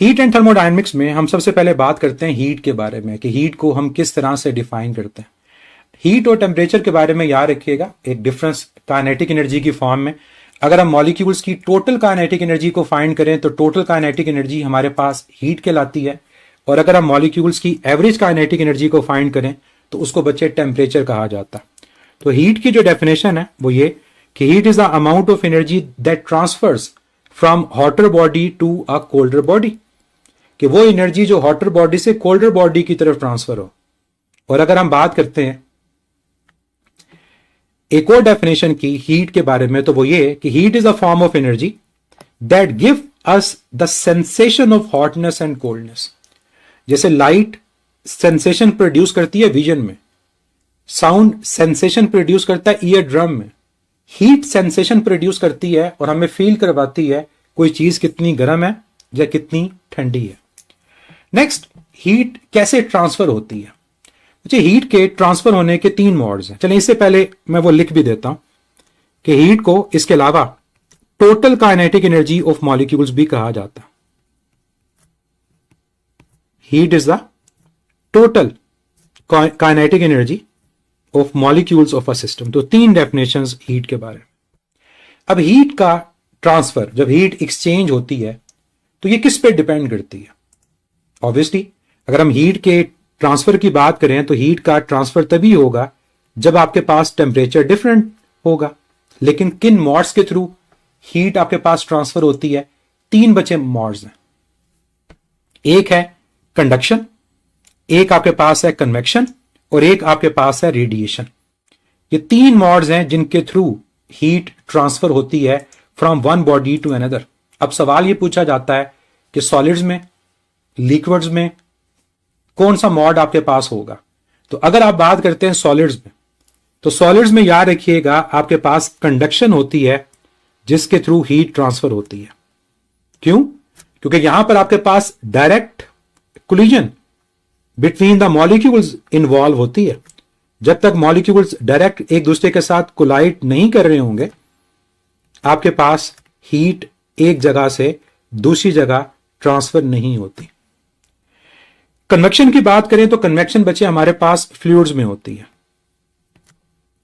Heat and thermodynamics में हम सबसे पहले बात करते हैं हीट के बारे में कि हीट को हम किस तरह से डिफाइन करते हैं। हीट और टेम्परेचर के बारे में याद रखिएगा, एक डिफरेंस काइनेटिक एनर्जी की फॉर्म में। अगर हम मॉलिक्यूल्स की टोटल काइनेटिक एनर्जी को फाइंड करें तो टोटल काइनेटिक एनर्जी हमारे पास हीट कहलाती है, और अगर हम मॉलिक्यूल्स की एवरेज काइनेटिक एनर्जी को फाइंड करें तो उसको बच्चे टेम्परेचर कहा जाता है। तो हीट की जो डेफिनेशन है वो ये कि heat is the amount of energy that transfers from hotter body to a colder body, कि वो एनर्जी जो हॉटर बॉडी से कोल्डर बॉडी की तरफ ट्रांसफर हो। और अगर हम बात करते हैं एक और डेफिनेशन की हीट के बारे में तो वो ये कि heat is a form of energy that give us the sensation of hotness and coldness. जैसे लाइट सेंसेशन प्रोड्यूस करती है विजन में, साउंड सेंसेशन प्रोड्यूस करता है ईयर ड्रम में, हीट सेंसेशन प्रोड्यूस करती है और हमें फील करवाती है कोई चीज कितनी गर्म है या कितनी ठंडी है। नेक्स्ट, हीट कैसे ट्रांसफर होती है। मुझे हीट के ट्रांसफर होने के 3 मोड्स हैं। चलिए इससे पहले मैं वो लिख भी देता हूं कि हीट को इसके अलावा total kinetic energy of molecules भी कहा जाता है। Heat is the total kinetic energy of molecules of a system. तो 3 डेफिनेशंस हीट के बारे में। अब हीट का ट्रांसफर, जब हीट एक्सचेंज होती है तो ये किस पे डिपेंड करती है। ऑब्वियसली अगर हम हीट के ट्रांसफर की बात करें तो हीट का ट्रांसफर तभी होगा जब आपके पास टेम्परेचर डिफरेंट होगा। लेकिन किन मोड्स के थ्रू हीट आपके पास ट्रांसफर होती है? 3 बचे मोड्स हैं। एक है कंडक्शन, एक आपके पास है कन्वेक्शन और एक आपके पास है रेडिएशन। ये 3 मोड्स हैं जिनके थ्रू हीट ट्रांसफर होती है from one body to another. अब सवाल ये पूछा जाता है कि सॉलिड्स में, लिक्विड्स में कौन सा मोड आपके पास होगा। तो अगर आप बात करते हैं सॉलिड्स में, तो सॉलिड्स में याद रखिएगा आपके पास कंडक्शन होती है जिसके थ्रू हीट ट्रांसफर होती है। क्यों? क्योंकि यहां पर आपके पास direct collision between the molecules involve होती है। जब तक मॉलिक्यूल्स डायरेक्ट एक दूसरे के साथ कोलाइड नहीं कर रहे होंगे, आपके पास हीट एक जगह से दूसरी जगह ट्रांसफर नहीं होती। कन्वेक्शन की बात करें तो कन्वेक्शन बच्चे हमारे पास फ्लूइड्स में होती है।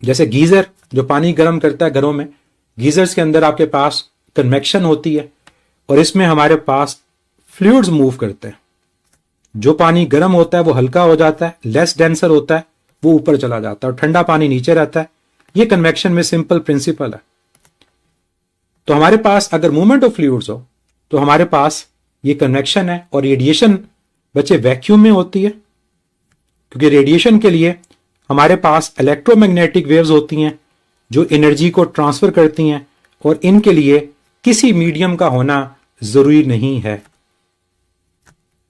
जैसे गीजर जो पानी गर्म करता है घरों में, गीजर्स के अंदर आपके पास कन्वेक्शन होती है और इसमें हमारे पास फ्लूइड्स मूव करते हैं। जो पानी गर्म होता है वो हल्का हो जाता है, लेस डेंसर होता है, वो ऊपर चला जाता है और ठंडा पानी नीचे रहता है। ये कन्वेक्शन में सिंपल प्रिंसिपल है। तो हमारे पास अगर मूवमेंट ऑफ फ्लूइड्स हो तो हमारे पास ये कन्वेक्शन है। और रेडिएशन बच्चे वैक्यूम में होती है, क्योंकि रेडिएशन के लिए हमारे पास इलेक्ट्रोमैग्नेटिक वेव्स होती हैं जो एनर्जी को ट्रांसफर करती हैं और इनके लिए किसी मीडियम का होना जरूरी नहीं है।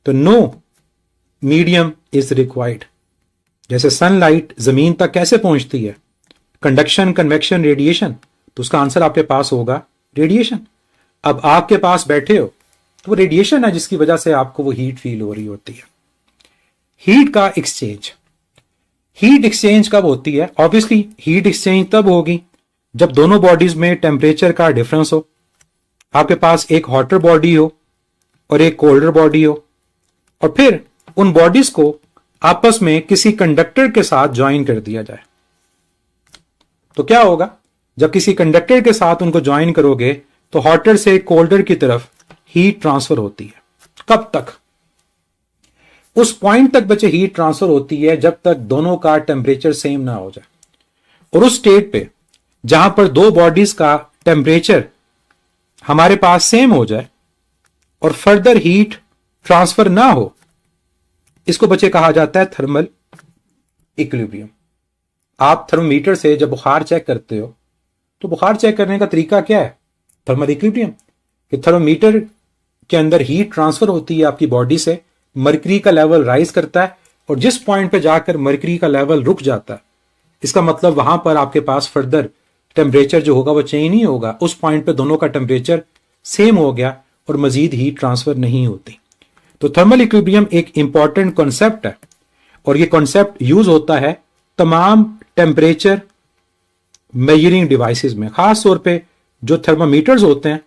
तो नो मीडियम इज रिक्वायर्ड। जैसे सनलाइट जमीन तक कैसे पहुंचती है? Conduction, convection, radiation. तो उसका आंसर आपके पास होगा रेडिएशन। अब आपके पास बैठे हो तो वो रेडिएशन है जिसकी वजह से आपको वो हीट फील हो रही होती है। हीट का एक्सचेंज, हीट एक्सचेंज कब होती है? ऑब्वियसली हीट एक्सचेंज तब होगी जब दोनों बॉडीज में टेम्परेचर का डिफरेंस हो। आपके पास एक हॉटर बॉडी हो और एक कोल्डर बॉडी हो, और फिर उन बॉडीज को आपस में किसी कंडक्टर के साथ ज्वाइन कर दिया जाए। तो क्या होगा? जब किसी कंडक्टर के साथ उनको ज्वाइन करोगे तो हॉटर से कोल्डर की तरफ हीट ट्रांसफर होती है। कब तक? उस पॉइंट तक बच्चे हीट ट्रांसफर होती है जब तक दोनों का टेम्परेचर सेम ना हो जाए। और उस स्टेट पे जहां पर दो बॉडीज का टेम्परेचर हमारे पास सेम हो जाए और फर्दर हीट ट्रांसफर ना हो, इसको बच्चे कहा जाता है थर्मल इक्विलिब्रियम। आप थर्मोमीटर से जब बुखार चेक करते हो तो बुखार चेक करने का तरीका क्या है? Thermal equilibrium. कि थर्मोमीटर के अंदर हीट ट्रांसफर होती है आपकी बॉडी से, मर्करी का लेवल राइज करता है और जिस पॉइंट पे जाकर मर्करी का लेवल रुक जाता है, इसका मतलब वहां पर आपके पास फर्दर टेम्परेचर जो होगा वो चेंज नहीं होगा, उस पॉइंट पे दोनों का टेम्परेचर सेम हो गया और मजीद हीट ट्रांसफर नहीं होती। तो थर्मल इक्विलिब्रियम एक इंपॉर्टेंट कॉन्सेप्ट है और ये कॉन्सेप्ट यूज होता है तमाम टेम्परेचर मेजरिंग डिवाइसेस में, खास तौर पे जो थर्मामीटर्स होते हैं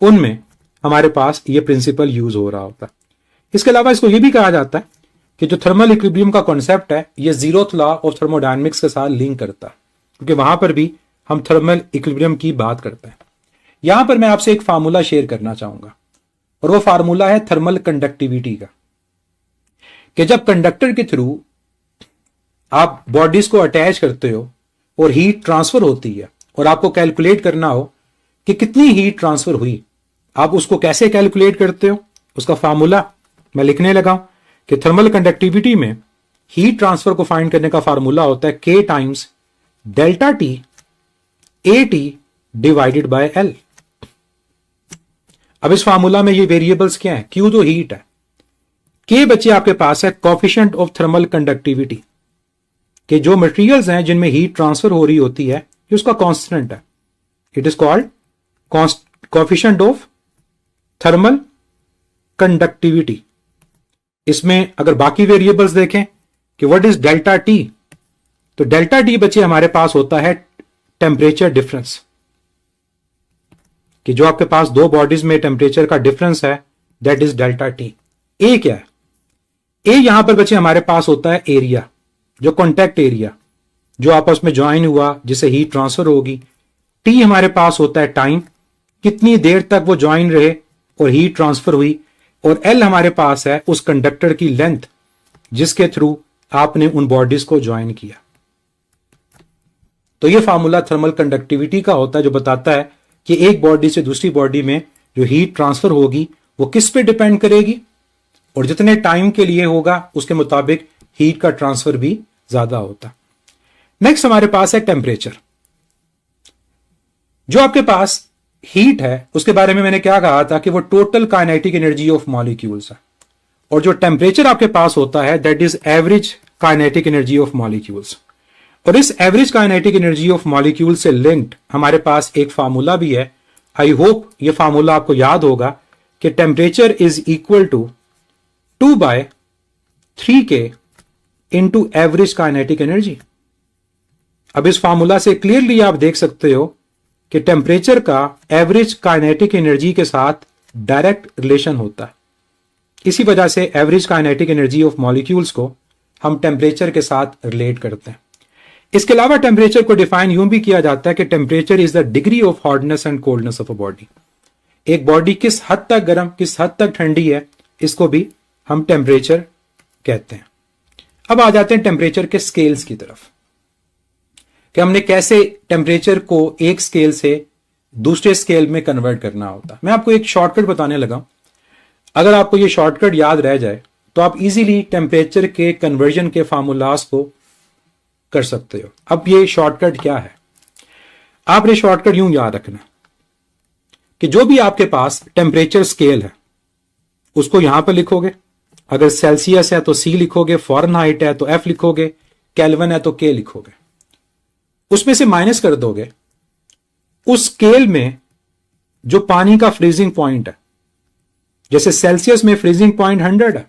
उनमें हमारे पास ये प्रिंसिपल यूज हो रहा होता है। इसके अलावा इसको ये भी कहा जाता है कि जो थर्मल इक्विलिब्रियम का कॉन्सेप्ट है ये जीरोथ लॉ ऑफ थर्मोडायनेमिक्स के साथ लिंक करता है, क्योंकि वहां पर भी हम थर्मल इक्विलिब्रियम की बात करते हैं। यहां पर मैं आपसे एक फार्मूला शेयर करना चाहूंगा और वो फार्मूला है थर्मल कंडक्टिविटी का, कि जब कंडक्टर के थ्रू आप बॉडीज को अटैच करते हो और हीट ट्रांसफर होती है और आपको कैलकुलेट करना हो कि कितनी हीट ट्रांसफर हुई, आप उसको कैसे कैलकुलेट करते हो? उसका फार्मूला मैं लिखने लगा कि थर्मल कंडक्टिविटी में हीट ट्रांसफर को फाइंड करने का फार्मूला होता है K times delta T AT divided by L। अब इस फार्मूला में ये वेरिएबल्स क्या है? Q तो हीट है, K बच्चे आपके पास है कोफिशिएंट ऑफ थर्मल कंडक्टिविटी, कि जो मटेरियल्स हैं जिनमें हीट ट्रांसफर हो रही होती है ये उसका कांस्टेंट है। It is called coefficient of thermal conductivity. इसमें अगर बाकी वेरिएबल्स देखें कि व्हाट इज डेल्टा टी, तो डेल्टा टी बच्चे हमारे पास होता है टेम्परेचर डिफरेंस, कि जो आपके पास दो बॉडीज में टेम्परेचर का डिफरेंस है दैट इज डेल्टा टी। ए क्या है? ए यहां पर बच्चे हमारे पास होता है एरिया, जो कॉन्टैक्ट एरिया जो आपस में ज्वाइन हुआ जिससे हीट ट्रांसफर होगी। टी हमारे पास होता है टाइम, कितनी देर तक वो ज्वाइन रहे और हीट ट्रांसफर हुई। और एल हमारे पास है उस कंडक्टर की लेंथ जिसके थ्रू आपने उन बॉडीज को ज्वाइन किया। तो ये फार्मूला थर्मल कंडक्टिविटी का होता है जो बताता है कि एक बॉडी से दूसरी बॉडी में जो हीट ट्रांसफर होगी वो किस पे डिपेंड करेगी और जितने टाइम के लिए होगा उसके मुताबिक हीट का ट्रांसफर भी ज्यादा होता। नेक्स्ट हमारे पास है टेम्परेचर। जो आपके पास हीट है उसके बारे में मैंने क्या कहा था कि वो total kinetic energy of molecules है, और जो टेम्परेचर आपके पास होता है that is average kinetic energy of molecules. और इस average kinetic energy of molecule से लिंक्ड हमारे पास एक फार्मूला भी है। आई होप ये फार्मूला आपको याद होगा कि temperature is equal to 2/3K into average kinetic energy. अब इस फार्मूला से क्लियरली आप देख सकते हो कि टेम्परेचर का एवरेज काइनेटिक एनर्जी के साथ डायरेक्ट रिलेशन होता है। इसी वजह से average kinetic energy of molecules को हम टेम्परेचर के साथ रिलेट करते हैं। इसके अलावा टेम्परेचर को डिफाइन यूं भी किया जाता है कि temperature is the degree of hotness and coldness of a body. एक बॉडी किस हद तक गर्म किस हद तक ठंडी है इसको भी हम टेम्परेचर कहते हैं। अब आ जाते हैं टेम्परेचर के स्केल्स की तरफ कि हमने कैसे टेम्परेचर को एक स्केल से दूसरे स्केल में कन्वर्ट करना होता है। मैं आपको एक शॉर्टकट बताने लगा। अगर आपको ये शॉर्टकट याद रह जाए तो आप इजीली टेम्परेचर के कन्वर्जन के फार्मूलास को कर सकते हो। अब ये शॉर्टकट क्या है? आपने शॉर्टकट यूं याद रखना कि जो भी आपके पास टेम्परेचर स्केल है उसको यहां पर लिखोगे। अगर सेल्सियस है तो C लिखोगे, फॉरेनहाइट है तो F लिखोगे, केल्विन है तो K लिखोगे। उसमें से माइनस कर दोगे उस स्केल में जो पानी का फ्रीजिंग पॉइंट है। जैसे सेल्सियस में फ्रीजिंग पॉइंट 100 है,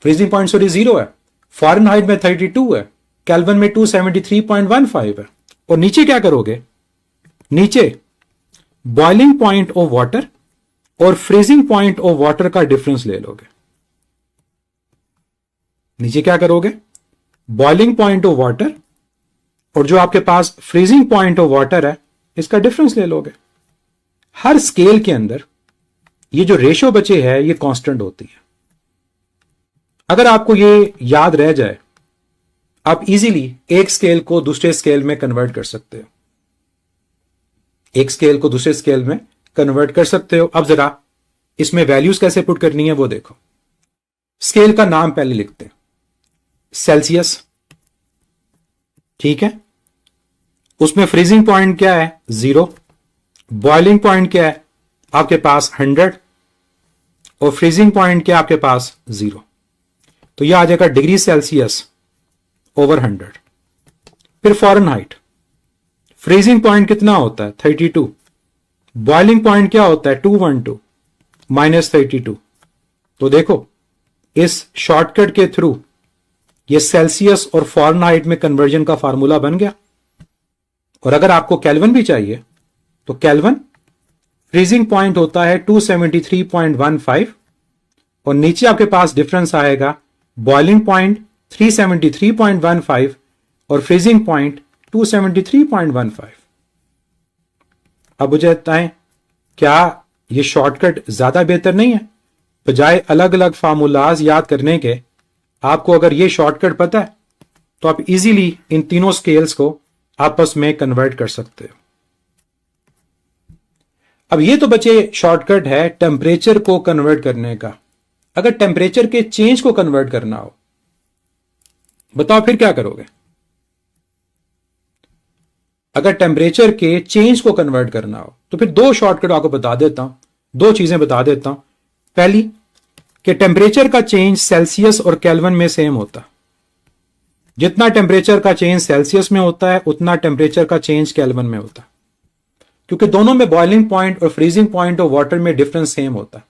फ्रीजिंग पॉइंट 0 है, फॉरेनहाइट में 32 है, केल्विन में 273.15 है। और नीचे क्या करोगे? नीचे बॉइलिंग पॉइंट ऑफ वाटर और फ्रीजिंग पॉइंट ऑफ वाटर का डिफरेंस ले लोगे। नीचे क्या करोगे? बॉइलिंग पॉइंट ऑफ वाटर और जो आपके पास फ्रीजिंग पॉइंट ऑफ वाटर है इसका डिफरेंस ले लोगे। हर स्केल के अंदर ये जो रेशो बचे है ये कांस्टेंट होती है। अगर आपको ये याद रह जाए आप इजीली एक स्केल को दूसरे स्केल में कन्वर्ट कर सकते हो। एक स्केल को दूसरे स्केल में कन्वर्ट कर सकते हो। अब जरा इसमें वैल्यूज कैसे पुट करनी है वो देखो। स्केल का नाम पहले लिखते हैं, सेल्सियस, ठीक है। उसमें फ्रीजिंग पॉइंट क्या है? 0। बॉइलिंग पॉइंट क्या है आपके पास? 100। और फ्रीजिंग पॉइंट क्या है आपके पास? 0। तो यह आ जाएगा डिग्री सेल्सियस ओवर 100। फिर फ़ारेनहाइट, फ्रीजिंग पॉइंट कितना होता है 32, बॉइलिंग पॉइंट क्या होता है 212 -32। तो देखो इस शॉर्टकट के थ्रू ये सेल्सियस और फ़ारेनहाइट में कन्वर्जन का फार्मूला बन गया। और अगर आपको केल्विन भी चाहिए तो केल्विन फ्रीजिंग पॉइंट होता है 273.15 और नीचे आपके पास डिफरेंस आएगा बॉइलिंग पॉइंट 373.15 और फ्रीजिंग पॉइंट 273.15। अब मुझे बताएं क्या ये शॉर्टकट ज्यादा बेहतर नहीं है? बजाय अलग अलग फार्मूलाज याद करने के आपको अगर ये शॉर्टकट पता है तो आप इजीली इन तीनों स्केल्स को आपस में कन्वर्ट कर सकते हो। अब ये तो बचे शॉर्टकट है टेम्परेचर को कन्वर्ट करने का। अगर टेम्परेचर के चेंज को कन्वर्ट करना हो बताओ फिर क्या करोगे? अगर टेम्परेचर के चेंज को कन्वर्ट करना हो तो फिर दो शॉर्टकट आपको बता देता हूं, दो चीजें बता देता हूं। पहली कि टेम्परेचर का चेंज सेल्सियस और केल्विन में सेम होता, जितना टेम्परेचर का चेंज सेल्सियस में होता है उतना टेम्परेचर का चेंज केल्विन में होता, क्योंकि दोनों में बॉइलिंग पॉइंट और फ्रीजिंग पॉइंट ऑफ वाटर में डिफरेंस सेम होता।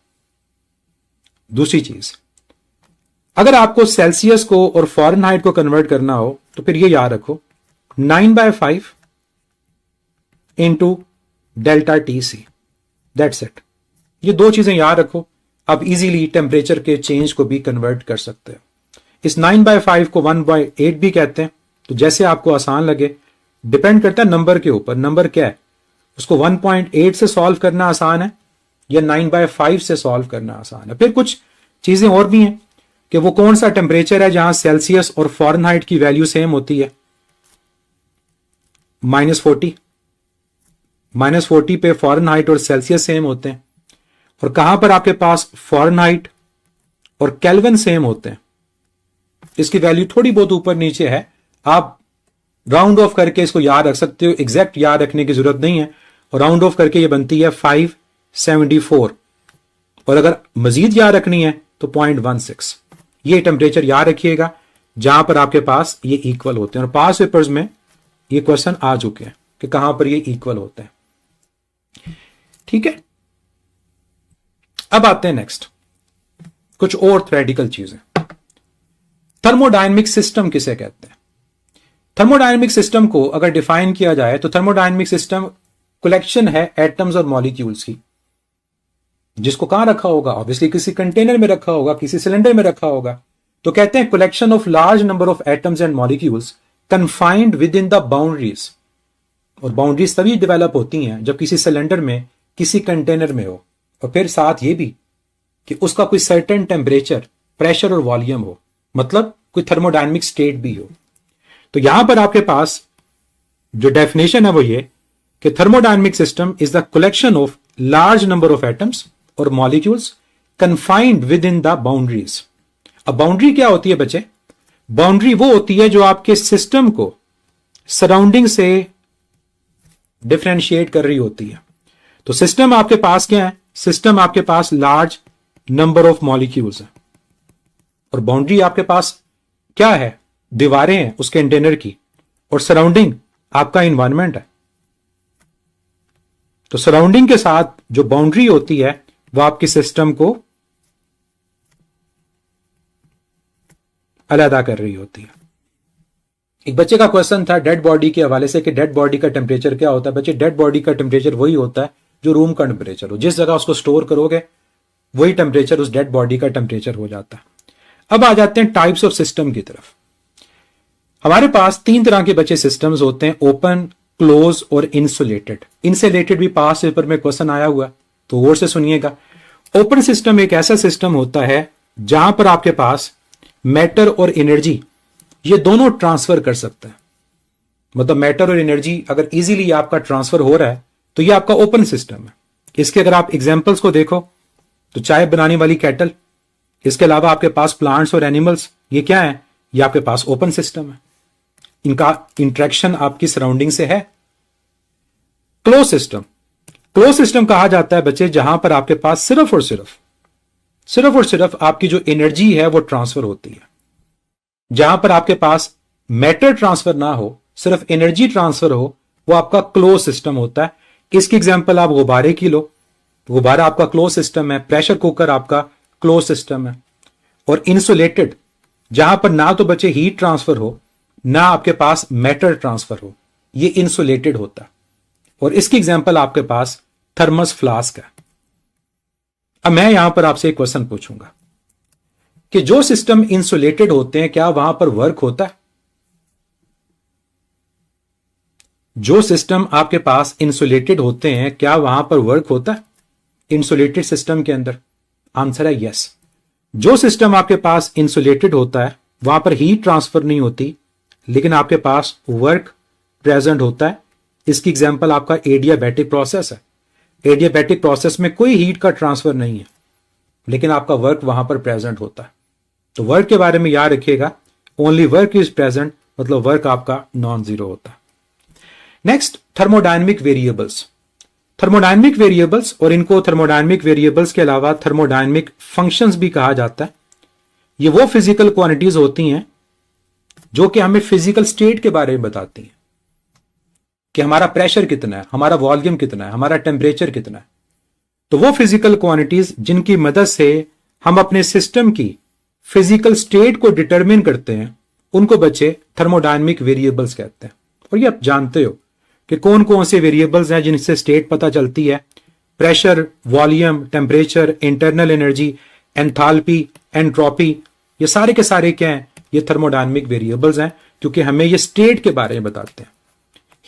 दूसरी चीज, अगर आपको सेल्सियस को और फ़ारेनहाइट को कन्वर्ट करना हो तो फिर ये याद रखो 9/5 into delta TC, that's it. ये दो चीजें याद रखो, आप इजीली टेम्परेचर के चेंज को भी कन्वर्ट कर सकते हो। इस 9/5 को 1/8 भी कहते हैं, तो जैसे आपको आसान लगे, डिपेंड करता है नंबर के ऊपर। नंबर क्या है, उसको 1.8 से सॉल्व करना आसान है या 9/5 से सॉल्व करना आसान है। फिर कुछ चीजें और भी हैं कि वो कौन सा टेम्परेचर है जहां सेल्सियस और फ़ारेनहाइट की वैल्यू सेम होती है। -40 पे फ़ारेनहाइट और सेल्सियस सेम होते हैं, और कहां पर आपके पास फ़ारेनहाइट और केल्विन सेम होते हैं। इसकी वैल्यू थोड़ी बहुत ऊपर नीचे है, आप राउंड ऑफ करके इसको याद रख सकते हो, एग्जैक्ट याद रखने की जरूरत नहीं है। और राउंड ऑफ करके ये बनती है 574, और अगर मजीद याद रखनी है तो 0.16। ये टेम्परेचर याद रखिएगा जहां पर आपके पास ये इक्वल होते हैं, और पास पेपर्स में ये क्वेश्चन आ चुके हैं कि कहां पर ये इक्वल होते हैं। ठीक है, अब आते हैं नेक्स्ट कुछ और थ्योरेटिकल चीजें। थर्मोडायनेमिक सिस्टम किसे कहते हैं? थर्मोडायनेमिक सिस्टम को अगर डिफाइन किया जाए तो थर्मोडायनेमिक सिस्टम कलेक्शन है एटम्स और मॉलिक्यूल्स की, जिसको कहां रखा होगा? ऑब्वियसली किसी कंटेनर में रखा होगा, किसी सिलेंडर में रखा होगा। तो कहते हैं collection of large number of atoms and molecules confined within the boundaries. और बाउंड्रीज तभी डेवलप होती हैं जब किसी सिलेंडर में, किसी कंटेनर में हो, और फिर साथ ये भी कि उसका कोई सर्टेन टेम्परेचर, प्रेशर और वॉल्यूम हो, मतलब कोई थर्मोडायनेमिक स्टेट भी हो। तो यहां पर आपके पास जो डेफिनेशन है वो ये कि thermodynamic system is the collection of large number of atoms और molecules confined within the boundaries. अब बाउंड्री क्या होती है बच्चे? बाउंड्री वो होती है जो आपके सिस्टम को सराउंडिंग से डिफरेंशिएट कर रही होती है। तो सिस्टम आपके पास क्या है? सिस्टम आपके पास लार्ज नंबर ऑफ मॉलिक्यूल्स है, और बाउंड्री आपके पास क्या है? दीवारें हैं उस कंटेनर की, और सराउंडिंग आपका इन्वायरमेंट है। तो सराउंडिंग के साथ जो बाउंड्री होती है वो आपके सिस्टम को अलग कर रही होती है। एक बच्चे का क्वेश्चन था डेड बॉडी के हवाले से कि डेड बॉडी का टेम्परेचर क्या होता है? बच्चे, डेड बॉडी का टेम्परेचर वही होता है जो रूम का टेम्परेचर हो। जिस जगह उसको स्टोर करोगे वही टेम्परेचर उस डेड बॉडी का टेम्परेचर हो जाता है। अब आ जाते हैं टाइप्स ऑफ सिस्टम की तरफ। हमारे पास तीन तरह के बच्चे सिस्टम्स होते हैं, ओपन, क्लोज और इंसुलेटेड। इंसुलेटेड भी पास पेपर में क्वेश्चन आया हुआ, तो गौर से सुनिएगा। ओपन सिस्टम एक ऐसा सिस्टम होता है जहां पर आपके पास मैटर और एनर्जी ये दोनों ट्रांसफर कर सकते हैं। मतलब मैटर और एनर्जी अगर इजीली आपका ट्रांसफर हो रहा है तो ये आपका ओपन सिस्टम है। इसके अगर आप एग्जांपल्स को देखो तो चाय बनाने वाली केटल, इसके अलावा आपके पास प्लांट्स और एनिमल्स, ये क्या है? ये आपके पास ओपन सिस्टम है, इनका इंटरेक्शन आपकी सराउंडिंग से है। क्लोज सिस्टम, क्लोज सिस्टम कहा जाता है बच्चे जहां पर आपके पास सिर्फ और सिर्फ आपकी जो एनर्जी है वो ट्रांसफर होती है। जहां पर आपके पास मैटर ट्रांसफर ना हो सिर्फ एनर्जी ट्रांसफर हो, वो आपका क्लोज सिस्टम होता है। इसकी एग्जांपल आप गुब्बारे की लो, गुब्बारा आपका क्लोज सिस्टम है, प्रेशर कुकर आपका क्लोज सिस्टम है। और इंसुलेटेड, जहां पर ना तो बच्चे हीट ट्रांसफर हो ना आपके पास मैटर ट्रांसफर हो, ये इंसुलेटेड होता है। और इसकी एग्जांपल आपके पास थर्मस फ्लास्क है। अब मैं यहां पर आपसे एक क्वेश्चन पूछूंगा कि जो सिस्टम इंसुलेटेड होते हैं क्या वहां पर वर्क होता है? जो सिस्टम आपके पास इंसुलेटेड होते हैं क्या वहां पर वर्क होता है इंसुलेटेड सिस्टम के अंदर? आंसर है यस। जो सिस्टम आपके पास इंसुलेटेड होता है वहां पर हीट ट्रांसफर नहीं होती, लेकिन आपके पास वर्क प्रेजेंट होता है। इसकी एग्जांपल आपका एडियाबैटिक प्रोसेस है। एडियाबैटिक प्रोसेस में कोई हीट का ट्रांसफर नहीं है, लेकिन आपका वर्क वहां पर प्रेजेंट होता है। तो वर्क के बारे में याद रखिएगा, ओनली वर्क इज प्रेजेंट, मतलब वर्क आपका नॉन जीरो होता है। Next, thermodynamic variables. Thermodynamic variables, और इनको थर्मोडायनेमिक वेरिएबल्स के अलावा थर्मोडायनेमिक फंक्शंस भी कहा जाता है। ये वो फिजिकल क्वांटिटीज होती हैं जो कि हमें फिजिकल स्टेट के बारे में बताती हैं कि हमारा प्रेशर कितना है, हमारा वॉल्यूम कितना है, हमारा टेम्परेचर कितना है। तो वो फिजिकल क्वांटिटीज जिनकी मदद से हम अपने सिस्टम की फिजिकल स्टेट को डिटरमिन करते हैं, उनको बच्चे थर्मोडायनेमिक वेरिएबल्स कहते हैं। और ये आप जानते हो कि कौन कौन से वेरिएबल्स हैं जिनसे स्टेट पता चलती है। Pressure, volume, temperature, internal energy, enthalpy, entropy, ये सारे के सारे क्या हैं? ये थर्मोडायनेमिक वेरिएबल्स हैं, क्योंकि हमें ये स्टेट के बारे में बताते हैं।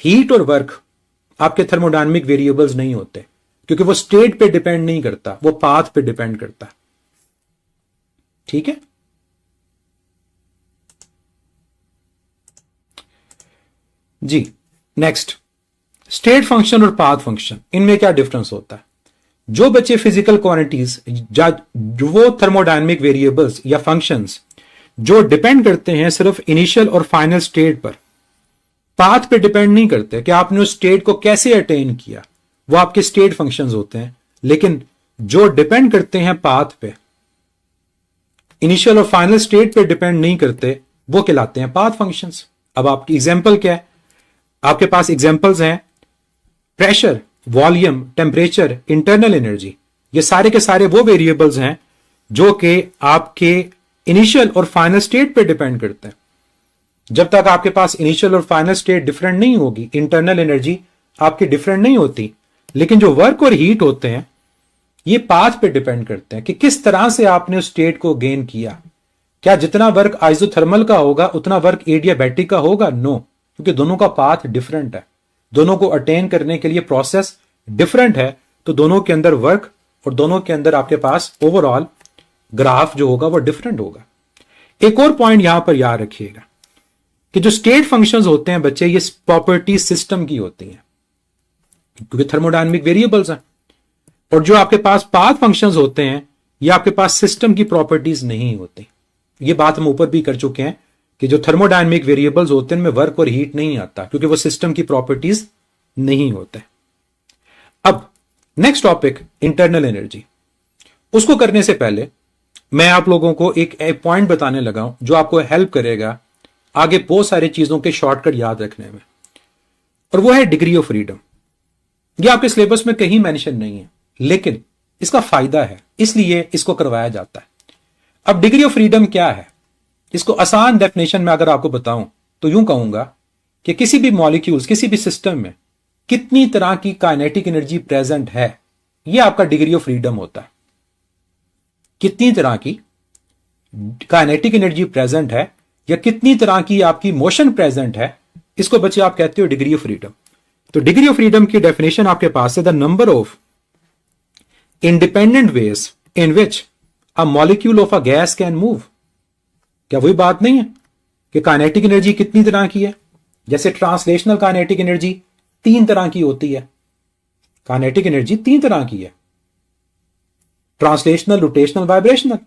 हीट और वर्क आपके थर्मोडायनेमिक वेरिएबल्स नहीं होते, क्योंकि वो स्टेट पे डिपेंड नहीं करता, वो पाथ पे डिपेंड करता है। ठीक है। जी, नेक्स्ट, स्टेट फंक्शन और पाथ फंक्शन, इनमें क्या डिफरेंस होता है? जो बच्चे फिजिकल क्वांटिटीज, वो थर्मोडायनेमिक वेरिएबल्स या फंक्शंस जो डिपेंड करते हैं सिर्फ इनिशियल और फाइनल स्टेट पर, पाथ पे डिपेंड नहीं करते कि आपने उस स्टेट को कैसे अटेन किया, वो आपके स्टेट फंक्शंस होते हैं। लेकिन जो डिपेंड करते हैं पाथ पे, इनिशियल और फाइनल स्टेट पे डिपेंड नहीं करते, वो कहलाते हैं पाथ फंक्शंस। अब आपकी एग्जांपल क्या है? आपके पास एग्जांपल्स हैं pressure, volume, temperature, internal energy. ये सारे के सारे वो वेरिएबल्स हैं जो कि आपके इनिशियल और फाइनल स्टेट पे डिपेंड करते हैं। जब तक आपके पास इनिशियल और फाइनल स्टेट डिफरेंट नहीं होगी, इंटरनल एनर्जी आपकी डिफरेंट नहीं होती, लेकिन जो वर्क और हीट होते हैं ये पाथ पे डिपेंड करते हैं कि किस तरह से आपने उस स्टेट को गेन किया। क्या जितना वर्क आइसोथर्मल का होगा उतना वर्क एडियाबैटिक का होगा? नो, क्योंकि दोनों का पाथ डिफरेंट है, दोनों को अटेन करने के लिए प्रोसेस डिफरेंट है। तो दोनों के अंदर वर्क और दोनों के अंदर आपके पास ओवरऑल ग्राफ जो होगा वो डिफरेंट होगा। एक और पॉइंट यहां पर याद रखिएगा कि जो स्टेट फंक्शंस होते हैं बच्चे, ये प्रॉपर्टी सिस्टम की होती हैं, क्योंकि थर्मोडायनेमिक वेरिएबल्स हैं। और जो आपके पास पाथ फंक्शंस होते हैं ये आपके पास सिस्टम की प्रॉपर्टीज नहीं होती। ये बात हम ऊपर भी कर चुके हैं कि जो थर्मोडायनेमिक वेरिएबल्स होते हैं उनमें वर्क और हीट नहीं आता, क्योंकि वो सिस्टम की प्रॉपर्टीज नहीं होते। अब नेक्स्ट टॉपिक, इंटरनल एनर्जी। उसको करने से पहले मैं आप लोगों को एक पॉइंट बताने लगा हूं जो आपको हेल्प करेगा आगे बहुत सारी चीजों के शॉर्टकट याद रखने में, और वो है डिग्री ऑफ फ्रीडम। ये आपके सिलेबस में कहीं मेंशन नहीं है, लेकिन इसका फायदा है, इसलिए इसको करवाया जाता है। अब डिग्री ऑफ फ्रीडम क्या है? इसको आसान डेफिनेशन में अगर आपको बताऊं तो यूं कहूंगा कि किसी भी मॉलिक्यूल्स, किसी भी सिस्टम में कितनी तरह की काइनेटिक एनर्जी प्रेजेंट है, यह आपका डिग्री ऑफ फ्रीडम होता है। कितनी तरह की काइनेटिक एनर्जी प्रेजेंट है या कितनी तरह की आपकी मोशन प्रेजेंट है, इसको बच्चे आप कहते हो डिग्री ऑफ फ्रीडम। तो डिग्री ऑफ फ्रीडम की डेफिनेशन आपके पास है the number of independent ways in which a molecule of a gas can move. क्या वही बात नहीं है कि काइनेटिक एनर्जी कितनी तरह की है? जैसे ट्रांसलेशनल काइनेटिक एनर्जी 3 तरह की होती है। काइनेटिक एनर्जी 3 तरह की है, ट्रांसलेशनल, रोटेशनल, वाइब्रेशनल।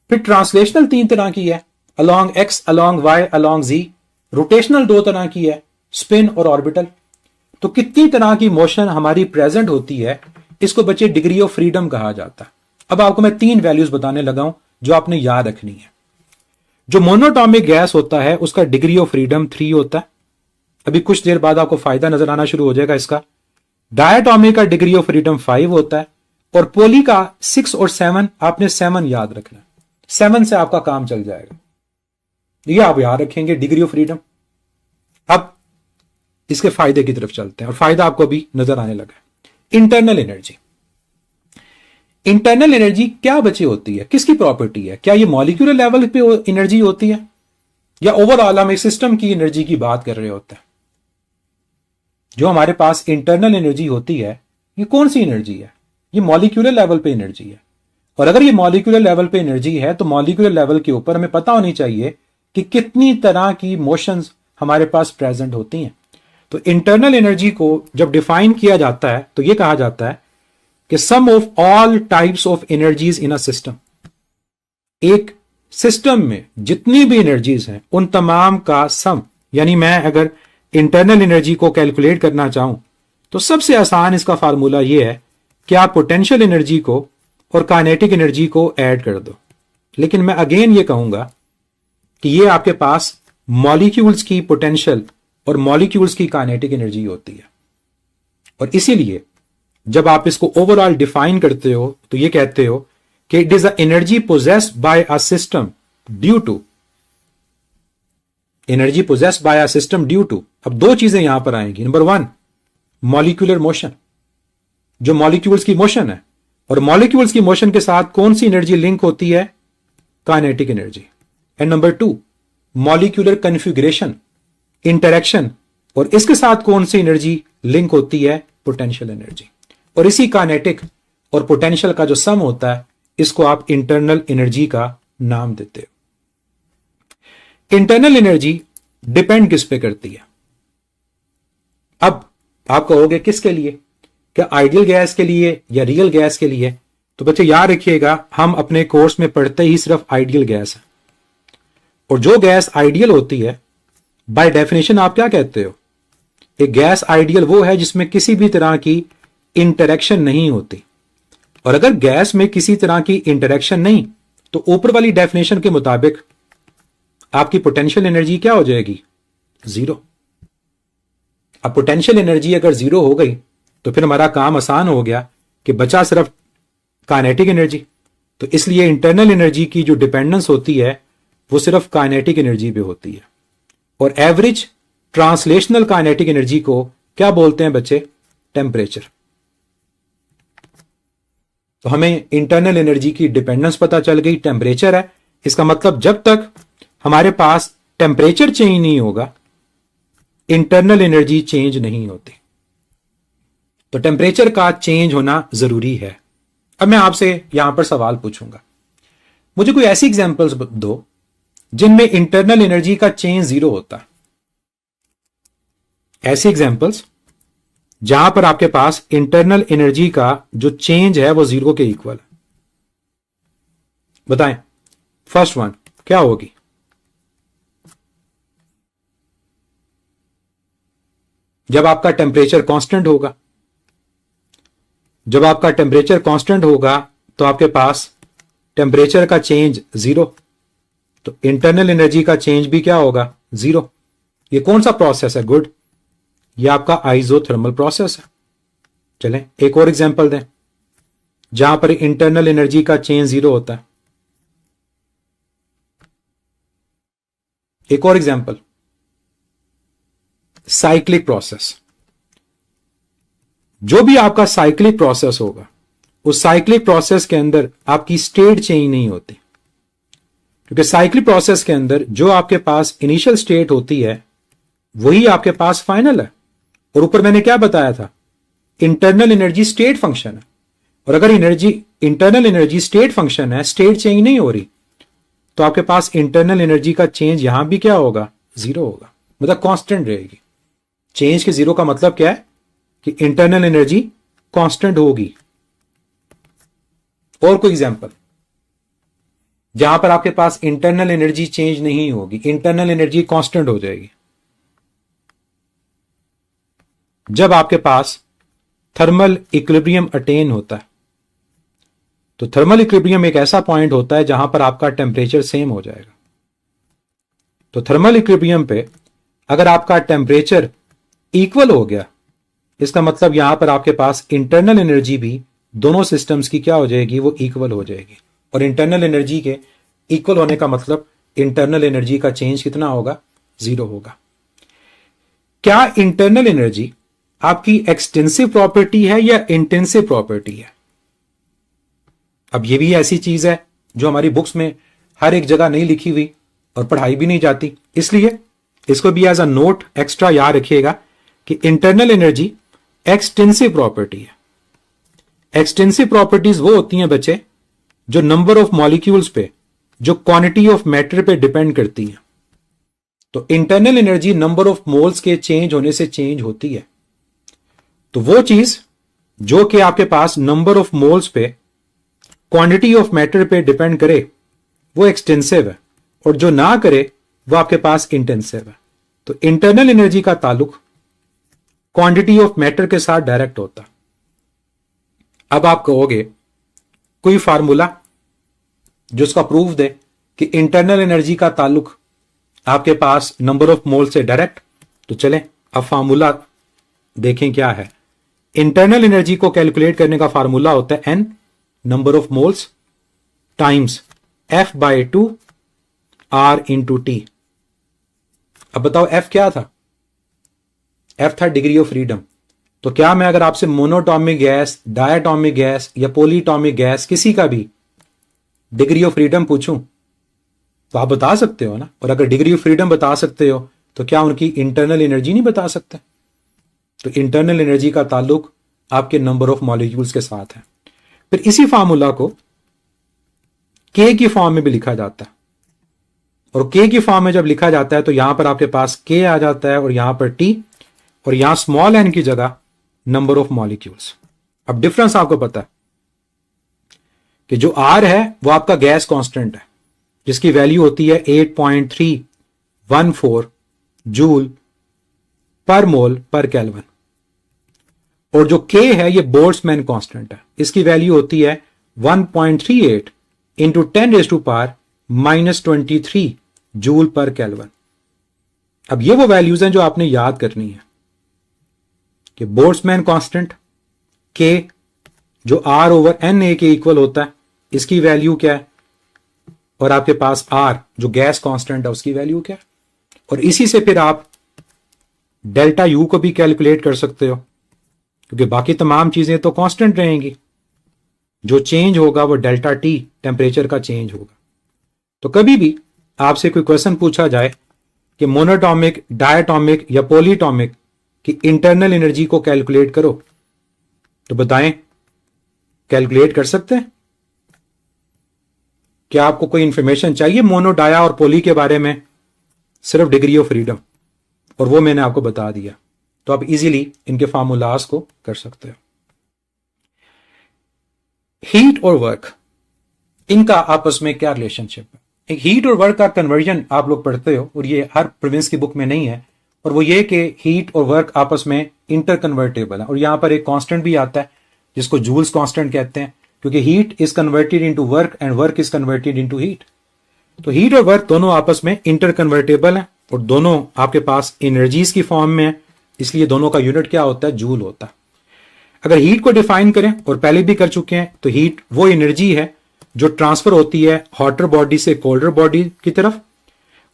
फिर ट्रांसलेशनल 3 तरह की है, along X, along Y, along Z. Rotational 2 तरह की है, स्पिन और ऑर्बिटल। तो कितनी तरह की मोशन हमारी प्रेजेंट होती है, इसको बच्चे डिग्री ऑफ फ्रीडम कहा जाता है। अब आपको मैं 3 वैल्यूज बताने लगा हूं जो आपने याद रखनी है। जो मोनोटॉमिक गैस होता है उसका डिग्री ऑफ फ्रीडम 3 होता है, अभी कुछ देर बाद आपको फायदा नजर आना शुरू हो जाएगा इसका। डायटोमिक का डिग्री ऑफ फ्रीडम 5 होता है और पोली का 6 और 7, आपने 7 याद रखना है, 7 से आपका काम चल जाएगा, ये आप याद रखेंगे डिग्री ऑफ फ्रीडम। अब इसके फायदे की तरफ चलते हैं और फायदा आपको भी नजर आने लगा है। इंटरनल एनर्जी, इंटरनल एनर्जी क्या बची होती है, किसकी प्रॉपर्टी है? क्या ये मॉलिक्यूलर लेवल पे एनर्जी होती है या ओवरऑल हम एक सिस्टम की एनर्जी की बात कर रहे होते हैं? जो हमारे पास इंटरनल एनर्जी होती है ये कौन सी एनर्जी है? ये मॉलिक्यूलर लेवल पे एनर्जी है। और अगर ये मॉलिक्यूलर लेवल पे एनर्जी है तो मॉलिक्यूलर लेवल के ऊपर हमें पता होनी चाहिए कि कितनी तरह की मोशंस हमारे पास प्रेजेंट होती हैं। तो इंटरनल एनर्जी को जब डिफाइन किया जाता है तो यह कहा जाता है कि sum of all types of energies in a system, एक सिस्टम में जितनी भी एनर्जीज हैं उन तमाम का सम। यानी मैं अगर इंटरनल एनर्जी को कैलकुलेट करना चाहूं तो सबसे आसान इसका फार्मूला यह है कि आप पोटेंशियल एनर्जी को और काइनेटिक एनर्जी को ऐड कर दो। लेकिन मैं अगेन ये कहूंगा कि ये आपके पास मॉलिक्यूल्स की पोटेंशियल और मॉलिक्यूल्स की काइनेटिक एनर्जी होती है। और इसीलिए जब आप इसको ओवरऑल डिफाइन करते हो तो ये कहते हो कि it is a energy possessed by a system due to, energy possessed by a system due to. अब दो चीजें यहां पर आएंगी। नंबर 1 मॉलिक्यूलर मोशन, जो मॉलिक्यूल्स की मोशन है, और मॉलिक्यूल्स की मोशन के साथ कौन सी एनर्जी लिंक होती है? Kinetic energy. And number 2 molecular configuration, interaction, और इसके साथ कौन सी एनर्जी लिंक होती है? Potential energy. और इसी काइनेटिक और पोटेंशियल का जो सम होता है इसको आप इंटरनल एनर्जी का नाम देते हो। इंटरनल एनर्जी डिपेंड किस पे करती है? अब आप कहोगे किसके लिए? क्या आइडियल गैस के लिए या रियल गैस के लिए? तो बच्चे याद रखिएगा, हम अपने कोर्स में पढ़ते ही सिर्फ आइडियल गैस है। और जो गैस आइडियल होती है बाय डेफिनेशन आप क्या कहते हो? एक गैस आइडियल वो है जिसमें किसी भी तरह की इंटरेक्शन नहीं होती। और अगर गैस में किसी तरह की इंटरेक्शन नहीं तो ऊपर वाली डेफिनेशन के मुताबिक आपकी पोटेंशियल एनर्जी क्या हो जाएगी? 0। अब पोटेंशियल एनर्जी अगर 0 हो गई तो फिर हमारा काम आसान हो गया कि बचा सिर्फ काइनेटिक एनर्जी। तो इसलिए इंटरनल एनर्जी की जो डिपेंडेंस होती है वो सिर्फ काइनेटिक एनर्जी पे होती है। और एवरेज ट्रांसलेशनल काइनेटिक एनर्जी को क्या बोलते हैं बच्चे? टेम्परेचर। तो हमें इंटरनल एनर्जी की डिपेंडेंस पता चल गई, टेम्परेचर है। इसका मतलब जब तक हमारे पास टेम्परेचर चेंज नहीं होगा इंटरनल एनर्जी चेंज नहीं होती। तो टेम्परेचर का चेंज होना जरूरी है। अब मैं आपसे यहां पर सवाल पूछूंगा, मुझे कोई ऐसी एग्जांपल्स दो जिनमें इंटरनल एनर्जी का चेंज 0 होता है। ऐसी एग्जांपल्स जहां पर आपके पास इंटरनल एनर्जी का जो चेंज है वो 0 के इक्वल है। बताएं, फर्स्ट वन क्या होगी? जब आपका टेम्परेचर कांस्टेंट होगा। जब आपका टेम्परेचर कांस्टेंट होगा तो आपके पास टेम्परेचर का चेंज 0, तो इंटरनल एनर्जी का चेंज भी क्या होगा? 0। ये कौन सा प्रोसेस है? गुड, ये आपका आइसोथर्मल प्रोसेस है। चलें एक और एग्जांपल दें जहां पर इंटरनल एनर्जी का चेंज 0 होता है। एक और एग्जांपल, साइक्लिक प्रोसेस। जो भी आपका साइक्लिक प्रोसेस होगा उस साइक्लिक प्रोसेस के अंदर आपकी स्टेट चेंज नहीं होती, क्योंकि साइक्लिक प्रोसेस के अंदर जो आपके पास इनिशियल स्टेट होती है वही आपके पास फाइनल है। और ऊपर मैंने क्या बताया था? इंटरनल एनर्जी स्टेट फंक्शन है। और अगर इंटरनल एनर्जी स्टेट फंक्शन है, स्टेट चेंज नहीं हो रही, तो आपके पास इंटरनल एनर्जी का चेंज यहां भी क्या होगा? 0 होगा, मतलब कांस्टेंट रहेगी। चेंज के 0 का मतलब क्या है? कि इंटरनल एनर्जी कांस्टेंट होगी। और कोई एग्जांपल जहां पर आपके पास इंटरनल एनर्जी चेंज नहीं होगी, इंटरनल एनर्जी कांस्टेंट हो जाएगी? जब आपके पास थर्मल इक्विलिब्रियम अटेन होता है। तो थर्मल इक्विलिब्रियम एक ऐसा पॉइंट होता है जहां पर आपका टेम्परेचर सेम हो जाएगा। तो थर्मल इक्विलिब्रियम पे अगर आपका टेम्परेचर इक्वल हो गया, इसका मतलब यहां पर आपके पास इंटरनल एनर्जी भी दोनों सिस्टम्स की क्या हो जाएगी, वो इक्वल हो जाएगी। और इंटरनल एनर्जी के इक्वल होने का मतलब इंटरनल एनर्जी का चेंज कितना होगा, 0 होगा। क्या इंटरनल एनर्जी आपकी एक्सटेंसिव प्रॉपर्टी है या इंटेंसिव प्रॉपर्टी है? अब ये भी ऐसी चीज है जो हमारी बुक्स में हर एक जगह नहीं लिखी हुई और पढ़ाई भी नहीं जाती, इसलिए इसको भी एज अ नोट एक्स्ट्रा याद रखिएगा कि इंटरनल एनर्जी एक्सटेंसिव प्रॉपर्टी है। एक्सटेंसिव प्रॉपर्टीज वो होती हैं बच्चे जो नंबर ऑफ मॉलिक्यूल्स पे, जो क्वांटिटी ऑफ मैटर पे डिपेंड करती हैं। तो internal energy number of moles के चेंज होने से चेंज होती है। तो वो चीज जो कि आपके पास नंबर ऑफ मोल्स पे, क्वांटिटी ऑफ मैटर पे डिपेंड करे, वो एक्सटेंसिव है, और जो ना करे वो आपके पास इंटेंसिव है। तो इंटरनल एनर्जी का ताल्लुक क्वांटिटी ऑफ मैटर के साथ डायरेक्ट होता। अब आप कहोगे कोई फार्मूला जो उसका प्रूफ दे कि इंटरनल एनर्जी का ताल्लुक आपके पास नंबर ऑफ मोल से डायरेक्ट। तो चलें अब फार्मूला देखें क्या है। इंटरनल एनर्जी को कैलकुलेट करने का फार्मूला होता है N, number of moles, times F/2 R into T. अब बताओ F क्या था? F था डिग्री ऑफ फ्रीडम। तो क्या मैं अगर आपसे मोनोटॉमिक गैस, डायटॉमिक गैस या पॉलीटॉमिक गैस किसी का भी डिग्री ऑफ फ्रीडम पूछूं तो आप बता सकते हो ना? और अगर डिग्री ऑफ फ्रीडम बता सकते हो तो क्या उनकी इंटरनल एनर्जी नहीं बता सकते? तो इंटरनल एनर्जी का ताल्लुक आपके नंबर ऑफ मॉलिक्यूल्स के साथ है। फिर इसी फार्मूला को K की फॉर्म में भी लिखा जाता है, और K की फॉर्म में जब लिखा जाता है तो यहां पर आपके पास K आ जाता है और यहां पर T, और यहां स्मॉल n की जगह नंबर ऑफ मॉलिक्यूल्स। अब डिफरेंस आपको पता है कि जो R है वो आपका गैस कांस्टेंट है, जिसकी वैल्यू होती है 8.314 जूल पर मोल पर केल्विन, और जो K है ये बोल्ट्जमैन कांस्टेंट है, इसकी वैल्यू होती है 1.38 इंटू 10⁻⁻23 जूल पर केल्विन। अब ये वो वैल्यूज हैं जो आपने याद करनी है कि बोल्ट्जमैन कांस्टेंट K जो R/Na के इक्वल होता है, इसकी वैल्यू क्या है, और आपके पास R जो गैस कांस्टेंट है उसकी वैल्यू क्या है। और इसी से फिर आप डेल्टा U को भी कैलकुलेट कर सकते हो, क्योंकि बाकी तमाम चीजें तो कांस्टेंट रहेंगी, जो चेंज होगा वो डेल्टा T टेम्परेचर का चेंज होगा। तो कभी भी आपसे कोई क्वेश्चन पूछा जाए कि मोनोटॉमिक, डायटॉमिक या पॉलीटॉमिक की इंटरनल एनर्जी को कैलकुलेट करो, तो बताएं कैलकुलेट कर सकते हैं? क्या आपको कोई इंफॉर्मेशन चाहिए मोनो, डाया और पोली के बारे में? सिर्फ डिग्री ऑफ फ्रीडम, और वो मैंने आपको बता दिया, तो आप इजीली इनके फार्मूलाज को कर सकते हो। हीट और वर्क, इनका आपस में क्या रिलेशनशिप है? एक हीट और वर्क का कन्वर्जन आप लोग पढ़ते हो, और ये हर प्रोविंस की बुक में नहीं है, और वो ये कि हीट और वर्क आपस में इंटर कन्वर्टेबल है। और यहां पर एक कांस्टेंट भी आता है जिसको जूल्स कांस्टेंट कहते हैं, क्योंकि heat is converted into work and work is converted into heat. तो हीट और वर्क दोनों आपस में इंटर कन्वर्टेबल है, और दोनों आपके पास एनर्जीज की फॉर्म में है, इसलिए दोनों का यूनिट क्या होता है, जूल होता है। अगर हीट को डिफाइन करें, और पहले भी कर चुके हैं, तो हीट वो एनर्जी है जो ट्रांसफर होती है हॉटर बॉडी से कोल्डर बॉडी की तरफ,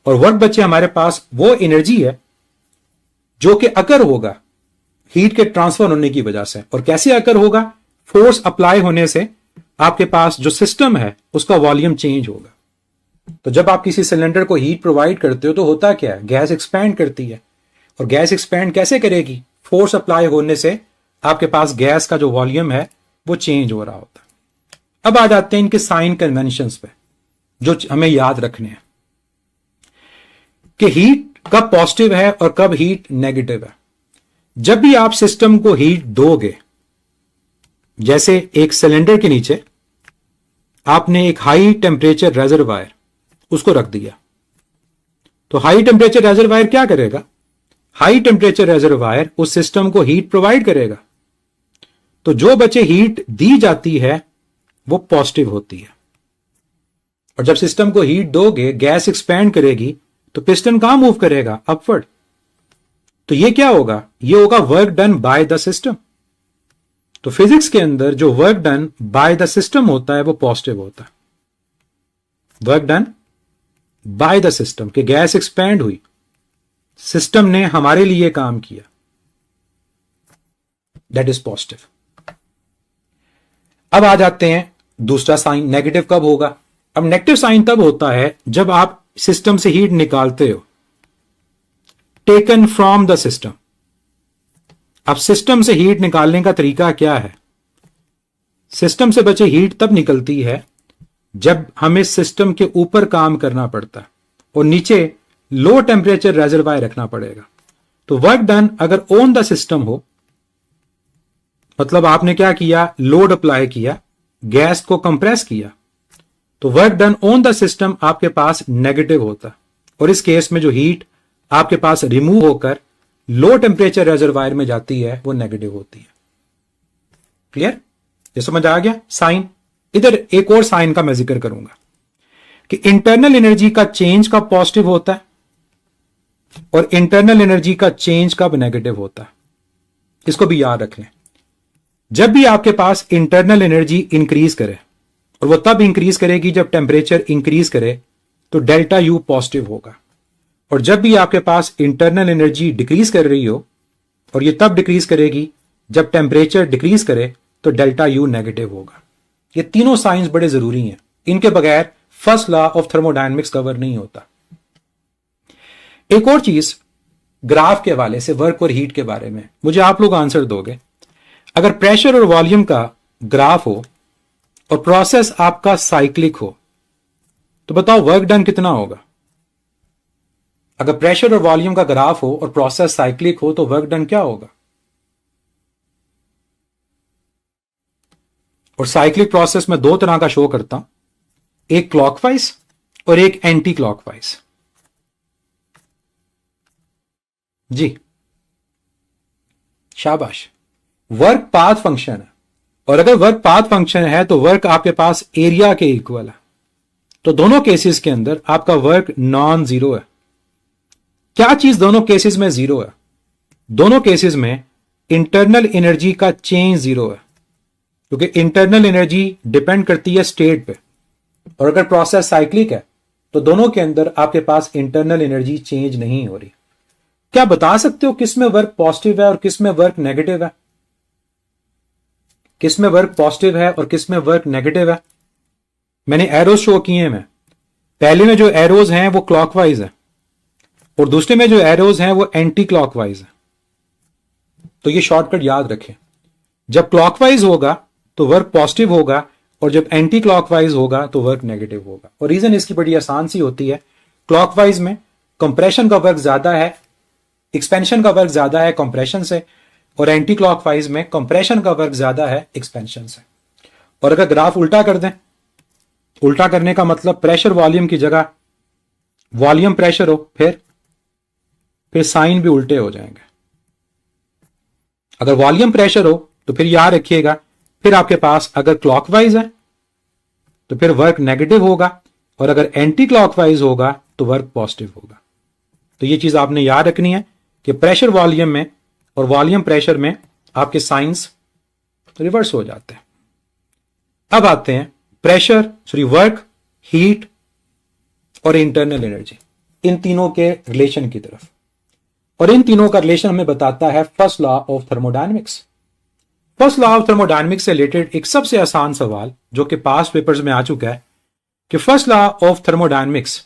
और वर्क बच्चे हमारे पास वो एनर्जी है जो कि अकर होगा हीट के ट्रांसफर होने की वजह से। और कैसे अकर होगा? फोर्स अप्लाई होने से आपके पास जो सिस्टम है उसका वॉल्यूम चेंज होगा। तो जब आप किसी सिलेंडर को हीट प्रोवाइड करते हो तो होता क्या है, गैस एक्सपैंड करती है, और गैस एक्सपैंड कैसे करेगी? फोर्स अप्लाई होने से आपके पास गैस का जो वॉल्यूम है वो चेंज हो रहा होता है। अब आ जाते हैं इनके साइन कन्वेंशंस पे जो हमें याद रखने हैं कि हीट कब पॉजिटिव है और कब हीट नेगेटिव है। जब भी आप सिस्टम को हीट दोगे, जैसे एक सिलेंडर के नीचे आपने एक हाई टेम्परेचर रेजरवायर उसको रख दिया, तो हाई टेम्परेचर रेजरवायर क्या करेगा? हाई टेम्परेचर रेजरवायर उस सिस्टम को हीट प्रोवाइड करेगा। तो जो बचे हीट दी जाती है वो पॉजिटिव होती है, और जब सिस्टम को हीट दोगे, गैस एक्सपैंड करेगी, तो पिस्टन कहां मूव करेगा? अपवर्ड। तो ये क्या होगा, ये होगा work done by the system. तो फिजिक्स के अंदर जो work done by the system होता है वो पॉजिटिव होता है। Work done by the system, कि गैस एक्सपैंड हुई, सिस्टम ने हमारे लिए काम किया, दैट इज पॉजिटिव। अब आ जाते हैं दूसरा साइन, नेगेटिव कब होगा। अब नेगेटिव साइन तब होता है जब आप सिस्टम से हीट निकालते हो, टेकन फ्रॉम द सिस्टम। अब सिस्टम से हीट निकालने का तरीका क्या है, सिस्टम से बचे हीट तब निकलती है जब हमें सिस्टम के ऊपर काम करना पड़ता है और नीचे लो टेम्परेचर रेजरवायर रखना पड़ेगा। तो वर्क डन अगर ऑन द सिस्टम हो, मतलब आपने क्या किया, लोड अप्लाई किया, गैस को कंप्रेस किया, तो work done on the system आपके पास नेगेटिव होता। और इस केस में जो हीट आपके पास रिमूव होकर लो टेम्परेचर रेजरवायर में जाती है वो नेगेटिव होती है। क्लियर, ये समझ आ गया साइन। इधर एक और साइन का मैं जिक्र करूंगा कि इंटरनल एनर्जी का चेंज कब पॉजिटिव होता है और इंटरनल एनर्जी का चेंज कब नेगेटिव होता है, इसको भी याद रख लें। जब भी आपके पास इंटरनल एनर्जी इंक्रीज करे, और वो तब इंक्रीज करेगी जब टेम्परेचर इंक्रीज करे, तो डेल्टा यू पॉजिटिव होगा। और जब भी आपके पास इंटरनल एनर्जी डिक्रीज कर रही हो, और ये तब डिक्रीज करेगी जब टेम्परेचर डिक्रीज करे, तो डेल्टा यू नेगेटिव होगा। ये तीनों साइंस बड़े जरूरी हैं, इनके बगैर first law of thermodynamics cover नहीं होता। एक और चीज ग्राफ के हवाले से, वर्क और हीट के बारे में मुझे आप लोग आंसर दोगे। अगर प्रेशर और वॉल्यूम का ग्राफ हो और प्रोसेस आपका साइक्लिक हो, तो बताओ वर्क डन कितना होगा। अगर प्रेशर और वॉल्यूम का ग्राफ हो और प्रोसेस साइक्लिक हो, तो वर्क डन क्या होगा। और साइक्लिक प्रोसेस में दो तरह का शो करता हूं, एक क्लॉकवाइज और एक एंटी क्लॉकवाइज। जी शाबाश, वर्क पाथ फंक्शन है, और अगर वर्क पाथ फंक्शन है तो वर्क आपके पास एरिया के इक्वल है। तो दोनों केसेस के अंदर आपका वर्क नॉन जीरो है। क्या चीज दोनों केसेस में जीरो है, दोनों केसेस में इंटरनल एनर्जी का चेंज जीरो है, क्योंकि इंटरनल एनर्जी डिपेंड करती है स्टेट पे। और अगर प्रोसेस साइक्लिक है तो दोनों के अंदर आपके पास इंटरनल एनर्जी चेंज नहीं हो रही। क्या बता सकते हो किस में वर्क पॉजिटिव है और किस में वर्क नेगेटिव है, किस में वर्क पॉजिटिव है और किस में वर्क नेगेटिव है। मैंने एरोज शो किए हैं, मैं पहले में जो एरोज हैं वो क्लॉकवाइज है और दूसरे में जो एरोज हैं वो एंटी क्लॉकवाइज है। तो ये शॉर्टकट याद रखें, जब क्लॉकवाइज होगा तो वर्क पॉजिटिव होगा और जब एंटी क्लॉकवाइज होगा तो वर्क नेगेटिव होगा। और रीजन इसकी बड़ी आसान सी होती है, क्लॉकवाइज में कंप्रेशन का वर्क ज्यादा है, एक्सपेंशन का वर्क ज्यादा है कंप्रेशन से, और एंटी क्लॉकवाइज में कंप्रेशन का वर्क ज्यादा है एक्सपेंशन से। और अगर ग्राफ उल्टा कर दें, उल्टा करने का मतलब प्रेशर वॉल्यूम की जगह वॉल्यूम प्रेशर हो, फिर साइन भी उल्टे हो जाएंगे। अगर वॉल्यूम प्रेशर हो तो फिर याद रखिएगा, फिर आपके पास अगर क्लॉकवाइज है तो फिर वर्क नेगेटिव होगा, और अगर एंटी क्लॉकवाइज होगा तो वर्क पॉजिटिव होगा। तो ये चीज आपने याद रखनी है कि प्रेशर वॉल्यूम में और वॉल्यूम प्रेशर में आपके साइंस रिवर्स हो जाते हैं। अब आते हैं वर्क, हीट और इंटरनल एनर्जी, इन तीनों के रिलेशन की तरफ। और इन तीनों का रिलेशन हमें बताता है first law of thermodynamics. First law of thermodynamics से रिलेटेड एक सबसे आसान सवाल जो कि पास्ट पेपर्स में आ चुका है कि first law of thermodynamics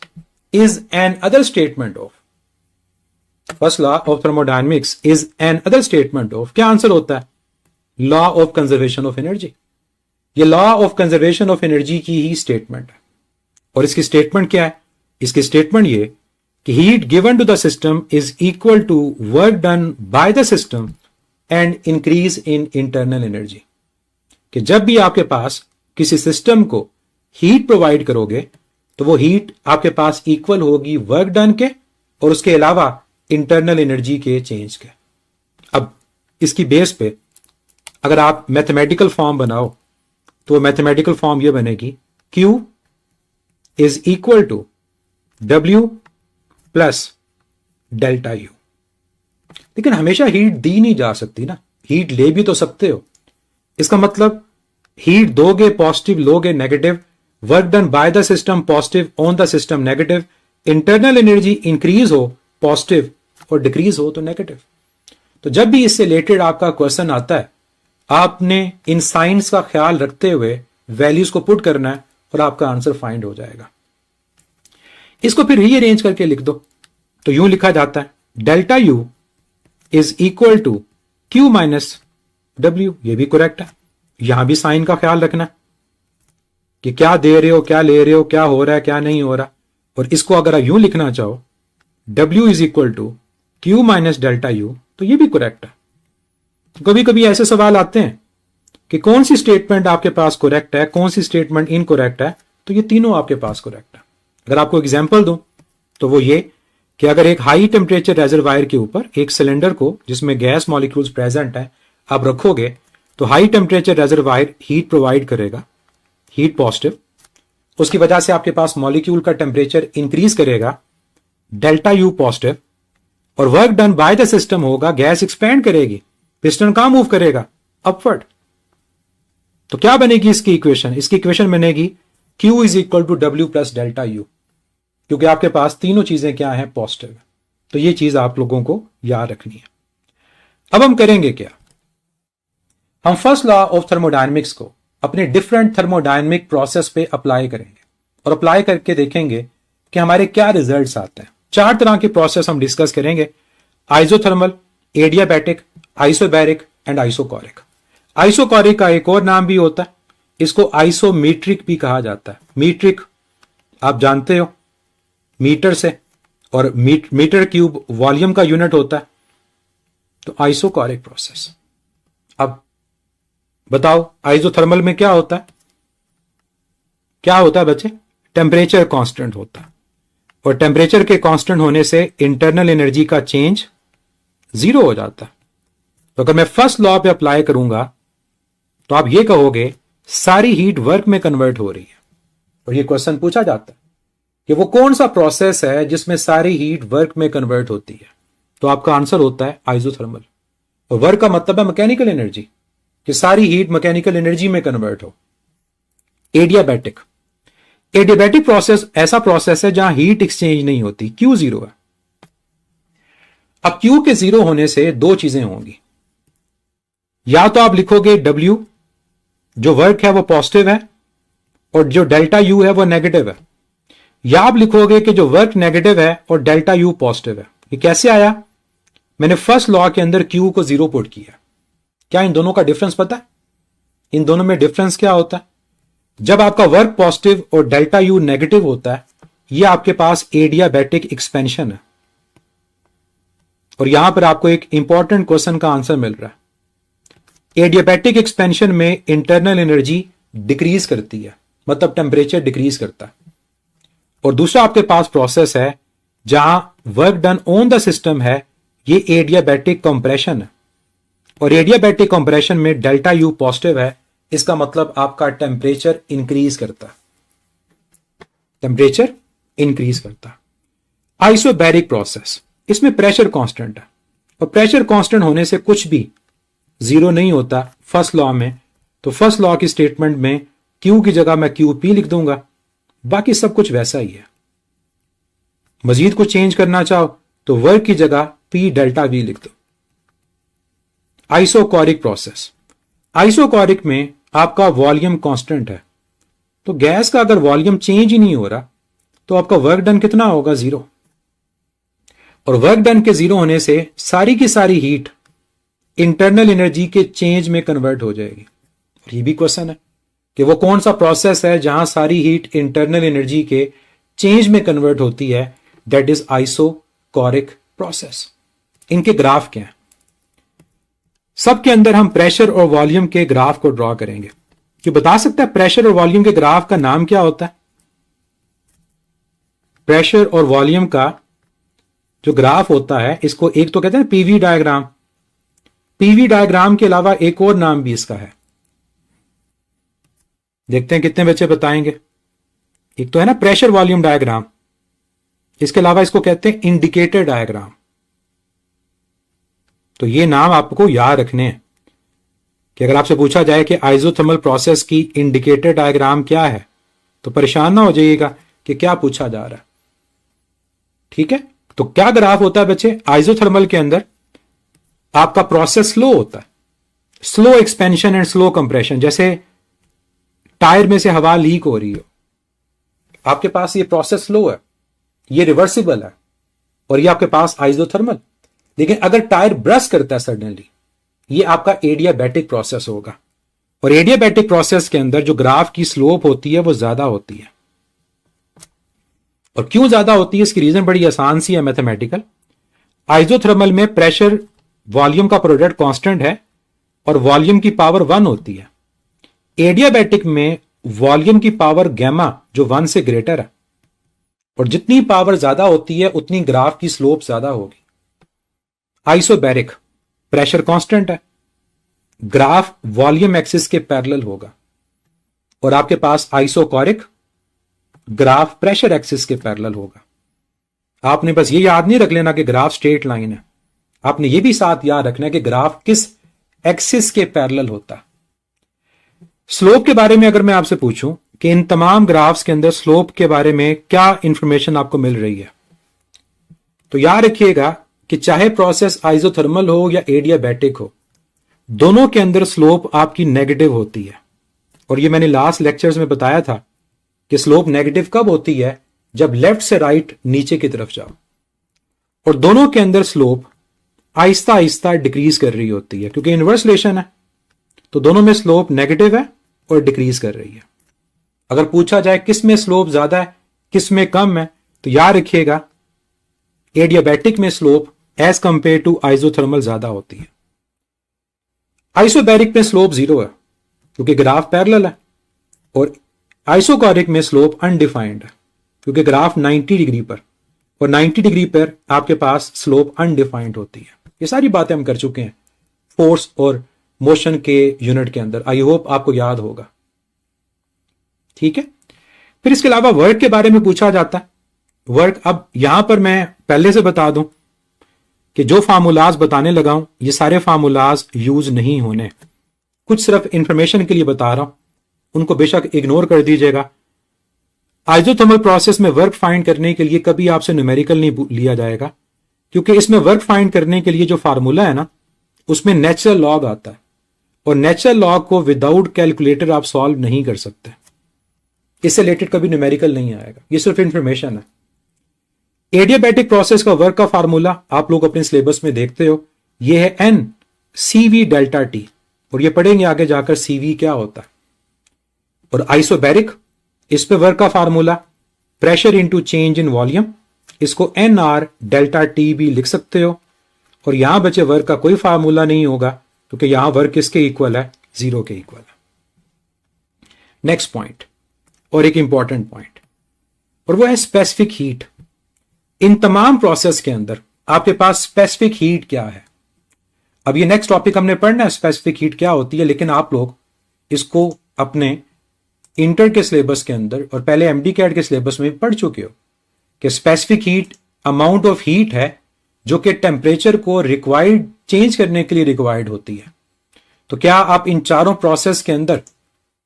is another statement of, first law of thermodynamics is another statement of, क्या आंसर होता है, law of conservation of energy. ये law of conservation of energy की ही स्टेटमेंट है। और इसकी स्टेटमेंट क्या है, इसकी स्टेटमेंट ये कि heat given to the system is equal to work done by the system and increase in internal energy. कि जब भी आपके पास किसी सिस्टम को हीट प्रोवाइड करोगे तो वो हीट आपके पास इक्वल होगी वर्क डन के और उसके अलावा इंटरनल एनर्जी के चेंज के। अब इसकी बेस पे अगर आप मैथमेटिकल फॉर्म बनाओ तो मैथमेटिकल फॉर्म ये बनेगी, Q is equal to W plus delta U। लेकिन हमेशा हीट दी नहीं जा सकती ना, हीट ले भी तो सकते हो। इसका मतलब हीट दोगे पॉजिटिव, लोगे negative, work done by the system positive, on the system negative, internal energy increase हो पॉजिटिव और डिक्रीज हो तो नेगेटिव। तो जब भी इससे रिलेटेड आपका क्वेश्चन आता है, आपने इन साइंस का ख्याल रखते हुए वैल्यूज को पुट करना है और आपका आंसर फाइंड हो जाएगा। इसको फिर रीअरेंज करके लिख दो तो यूं लिखा जाता है delta U is equal to Q minus W. ये भी करेक्ट है। यहां भी साइन का ख्याल रखना कि क्या दे रहे हो, क्या ले रहे हो, क्या हो रहा है, क्या नहीं हो रहा। और इसको अगर आप यूं लिखना चाहो W is equal to Q minus delta U तो ये भी करेक्ट है। कभी कभी ऐसे सवाल आते हैं कि कौन सी स्टेटमेंट आपके पास करेक्ट है, कौन सी स्टेटमेंट इनकरेक्ट है, तो ये तीनों आपके पास करेक्ट है। अगर आपको एग्जांपल दूं तो वो ये कि अगर एक हाई टेम्परेचर रेजरवायर के ऊपर एक सिलेंडर को जिसमें गैस मॉलिक्यूल्स प्रेजेंट है आप रखोगे तो high temperature reservoir heat provide करेगा, हीट पॉजिटिव। उसकी वजह से आपके पास मॉलिक्यूल का टेम्परेचर इंक्रीज करेगा, डेल्टा यू पॉजिटिव, और work done by the system होगा, गैस एक्सपेंड करेगी, पिस्टन कहां मूव करेगा, अपवर्ड। तो क्या बनेगी इसकी इक्वेशन? इसकी इक्वेशन बनेगी Q is equal to W plus delta U, क्योंकि आपके पास तीनों चीजें क्या हैं, पॉजिटिव। तो ये चीज आप लोगों को याद रखनी है। अब हम करेंगे क्या, हम फर्स्ट लॉ ऑफ थर्मोडायनेमिक्स को अपने डिफरेंट थर्मोडायनेमिक प्रोसेस पे अप्लाई करेंगे और अप्लाई करके देखेंगे कि हमारे क्या रिजल्ट्स आते हैं। 4 तरह के प्रोसेस हम डिस्कस करेंगे, isothermal, adiabatic, isobaric and isochoric. Isochoric का एक और नाम भी होता है, इसको आइसोमीट्रिक भी कहा जाता है। मीट्रिक आप जानते हो मीटर से, और मीटर क्यूब वॉल्यूम का यूनिट होता है। तो आइसोकोरिक प्रोसेस। अब बताओ आइसोथर्मल में क्या होता है? क्या होता है बच्चे? टेम्परेचर कांस्टेंट होता है, और टेम्परेचर के कांस्टेंट होने से इंटरनल एनर्जी का चेंज 0 हो जाता है। तो अगर मैं फर्स्ट लॉ पे अप्लाई करूंगा तो आप ये कहोगे सारी हीट वर्क में कन्वर्ट हो रही है। और ये क्वेश्चन पूछा जाता है कि वो कौन सा प्रोसेस है जिसमें सारी हीट वर्क में कन्वर्ट होती है। तो आपका आंसर होता है आइसोथर्मल। और वर्क का मतलब है मैकेनिकल एनर्जी, कि सारी हीट मैकेनिकल एनर्जी में कन्वर्ट हो। एडियाबैटिक, एडियाबैटिक प्रोसेस ऐसा प्रोसेस है जहां हीट एक्सचेंज नहीं होती, Q 0 है। अब Q के 0 होने से 2 चीजें होंगी, या तो आप लिखोगे W जो वर्क है वो पॉजिटिव है और जो डेल्टा यू है वो नेगेटिव है, या आप लिखोगे कि जो वर्क नेगेटिव है और डेल्टा यू पॉजिटिव है। ये कैसे आया? मैंने फर्स्ट लॉ के अंदर Q को 0 पुट किया। क्या इन दोनों का डिफरेंस पता है? इन दोनों में डिफरेंस क्या होता है? जब आपका वर्क पॉजिटिव और डेल्टा यू नेगेटिव होता है, यह आपके पास एडियाबैटिक एक्सपेंशन है। और यहां पर आपको एक इंपॉर्टेंट क्वेश्चन का आंसर मिल रहा है। एडियाबैटिक एक्सपेंशन में इंटरनल एनर्जी डिक्रीज करती है, मतलब टेम्परेचर डिक्रीज करता है। और दूसरा आपके पास प्रोसेस है जहां work done on the system है, ये एडियाबैटिक कंप्रेशन है। और एडियाबैटिक कंप्रेशन में डेल्टा यू पॉजिटिव है, इसका मतलब आपका टेम्परेचर इंक्रीज करता है, टेम्परेचर इंक्रीज करता है। आइसोबैरिक प्रोसेस, इसमें प्रेशर कांस्टेंट है, और प्रेशर कांस्टेंट होने से कुछ भी 0 नहीं होता फर्स्ट लॉ में। तो फर्स्ट लॉ की स्टेटमेंट में Q की जगह मैं QP लिख दूंगा, बाकी सब कुछ वैसा ही है। मजीद कुछ चेंज करना चाहो तो वर्क की जगह P डेल्टा V लिख दो। आइसोकोरिक प्रोसेस, आइसोकोरिक में आपका वॉल्यूम कांस्टेंट है, तो गैस का अगर वॉल्यूम चेंज ही नहीं हो रहा तो आपका वर्क डन कितना होगा? 0। और वर्क डन के 0 होने से सारी की सारी हीट इंटरनल एनर्जी के चेंज में कन्वर्ट हो जाएगी। और ये भी क्वेश्चन है कि वो कौन सा प्रोसेस है जहां सारी हीट इंटरनल एनर्जी के चेंज में कन्वर्ट होती है, दैट इज आइसोकोरिक प्रोसेस। इनके ग्राफ क्या है? सबके अंदर हम प्रेशर और वॉल्यूम के ग्राफ को ड्रॉ करेंगे। कि बता सकता है प्रेशर और वॉल्यूम के ग्राफ का नाम क्या होता है? प्रेशर और वॉल्यूम का जो ग्राफ होता है, इसको एक तो कहते हैं पीवी डायग्राम। पीवी डायग्राम के अलावा एक और नाम भी इसका है, देखते हैं कितने बच्चे बताएंगे। एक तो है ना प्रेशर वॉल्यूम डायग्राम, इसके अलावा इसको कहते हैं इंडिकेटर डायग्राम। तो ये नाम आपको याद रखने हैं कि अगर आपसे पूछा जाए कि आइसोथर्मल प्रोसेस की इंडिकेटर डायग्राम क्या है तो परेशान ना हो जाइएगा कि क्या पूछा जा रहा है। ठीक है, तो क्या ग्राफ होता है बच्चे, आइसोथर्मल के अंदर आपका प्रोसेस स्लो होता है, slow expansion and slow compression. जैसे टायर में से हवा लीक हो रही हो, आपके पास ये प्रोसेस स्लो है, ये रिवर्सिबल है और ये आपके पास आइसोथर्मल। लेकिन अगर टायर ब्रस्ट करता है सडनली, ये आपका एडियाबैटिक प्रोसेस होगा। और एडियाबैटिक प्रोसेस के अंदर जो ग्राफ की स्लोप होती है वो ज्यादा होती है। और क्यों ज्यादा होती है, इसकी रीजन बड़ी आसान सी है, मैथमेटिकल। आइसोथर्मल में प्रेशर वॉल्यूम का प्रोडक्ट कांस्टेंट है और वॉल्यूम की पावर 1 होती है। एडियाबैटिक में वॉल्यूम की पावर गैमा जो 1 से ग्रेटर है, और जितनी पावर ज्यादा होती है उतनी ग्राफ की स्लोप ज्यादा होगी। आइसोबैरिक प्रेशर कांस्टेंट है, ग्राफ वॉल्यूम एक्सिस के पैरेलल होगा। और आपके पास आइसोकोरिक, ग्राफ प्रेशर एक्सिस के पैरेलल होगा। आपने बस ये याद नहीं रख लेना कि ग्राफ स्ट्रेट लाइन है, आपने ये भी साथ याद रखना है कि ग्राफ किस एक्सिस के पैरेलल होता है। स्लोप के बारे में अगर मैं आपसे पूछूं कि इन तमाम ग्राफ्स के अंदर स्लोप के बारे में क्या इंफॉर्मेशन आपको मिल रही है, तो याद रखिएगा कि चाहे प्रोसेस आइसोथर्मल हो या एडियाबैटिक हो, दोनों के अंदर स्लोप आपकी नेगेटिव होती है। और ये मैंने लास्ट लेक्चर्स में बताया था कि स्लोप नेगेटिव कब होती है, जब लेफ्ट से राइट नीचे की तरफ जाओ। और दोनों के अंदर स्लोप आहिस्ता आहिस्ता डिक्रीज कर रही होती है, क्योंकि इनवर्स रिलेशन है, तो दोनों में स्लोप नेगेटिव है और डिक्रीज कर रही है। अगर पूछा जाए किस में स्लोप ज्यादा है किस में कम है, तो याद रखिएगा एडियाबैटिक में slope as compare to isothermal ज्यादा होती है। आइसोबैरिक में स्लोप 0 है क्योंकि ग्राफ पैरेलल है, और आइसोकोरिक में स्लोप अनडिफाइंड है क्योंकि ग्राफ 90 डिग्री पर, और 90 डिग्री पर आपके पास स्लोप अनडिफाइंड होती है। ये सारी बातें हम कर चुके हैं फोर्स और मोशन के यूनिट के अंदर, आई होप आपको याद होगा। ठीक है, फिर इसके अलावा वर्क के बारे में पूछा जाता है। वर्क, अब यहां पर मैं पहले से बता दूं कि जो फार्मूलाज बताने लगा हूं ये सारे फार्मूलाज यूज नहीं होने, कुछ सिर्फ इंफॉर्मेशन के लिए बता रहा हूं, उनको बेशक इग्नोर कर दीजिएगा। आइसोथर्मल प्रोसेस में वर्क फाइंड करने के लिए कभी आपसे न्यूमेरिकल नहीं लिया जाएगा, क्योंकि इसमें वर्क फाइंड करने के लिए जो फार्मूला है ना, उसमें नेचुरल लॉग आता है, और नेचुरल लॉग को विदाउट कैलकुलेटर आप सॉल्व नहीं कर सकते। इससे रिलेटेड कभी न्यूमेरिकल नहीं आएगा, ये सिर्फ इंफॉर्मेशन है। एडियाबैटिक प्रोसेस का वर्क का फार्मूला आप लोग अपने सिलेबस में देखते हो, ये है एन CV डेल्टा टी, और ये पढ़ेंगे आगे जाकर CV क्या होता है। और आइसोबैरिक, इस पे वर्क का formula pressure into change in volume, इसको NR डेल्टा टी भी लिख सकते हो। और यहां बचे वर्क का कोई फार्मूला नहीं होगा क्योंकि यहां वर्क किसके इक्वल है, 0 के इक्वल है। नेक्स्ट पॉइंट, और एक इंपॉर्टेंट पॉइंट, और वो है स्पेसिफिक हीट। इन तमाम प्रोसेस के अंदर आपके पास स्पेसिफिक हीट क्या है। अब ये नेक्स्ट टॉपिक हमने पढ़ना है स्पेसिफिक हीट क्या होती है, लेकिन आप लोग इसको अपने इंटर के सिलेबस के अंदर और पहले MD-CAT के सिलेबस में पढ़ चुके हो कि specific heat amount of heat है जो कि टेम्परेचर को रिक्वायर्ड चेंज करने के लिए रिक्वायर्ड होती है। तो क्या आप इन चारों प्रोसेस के अंदर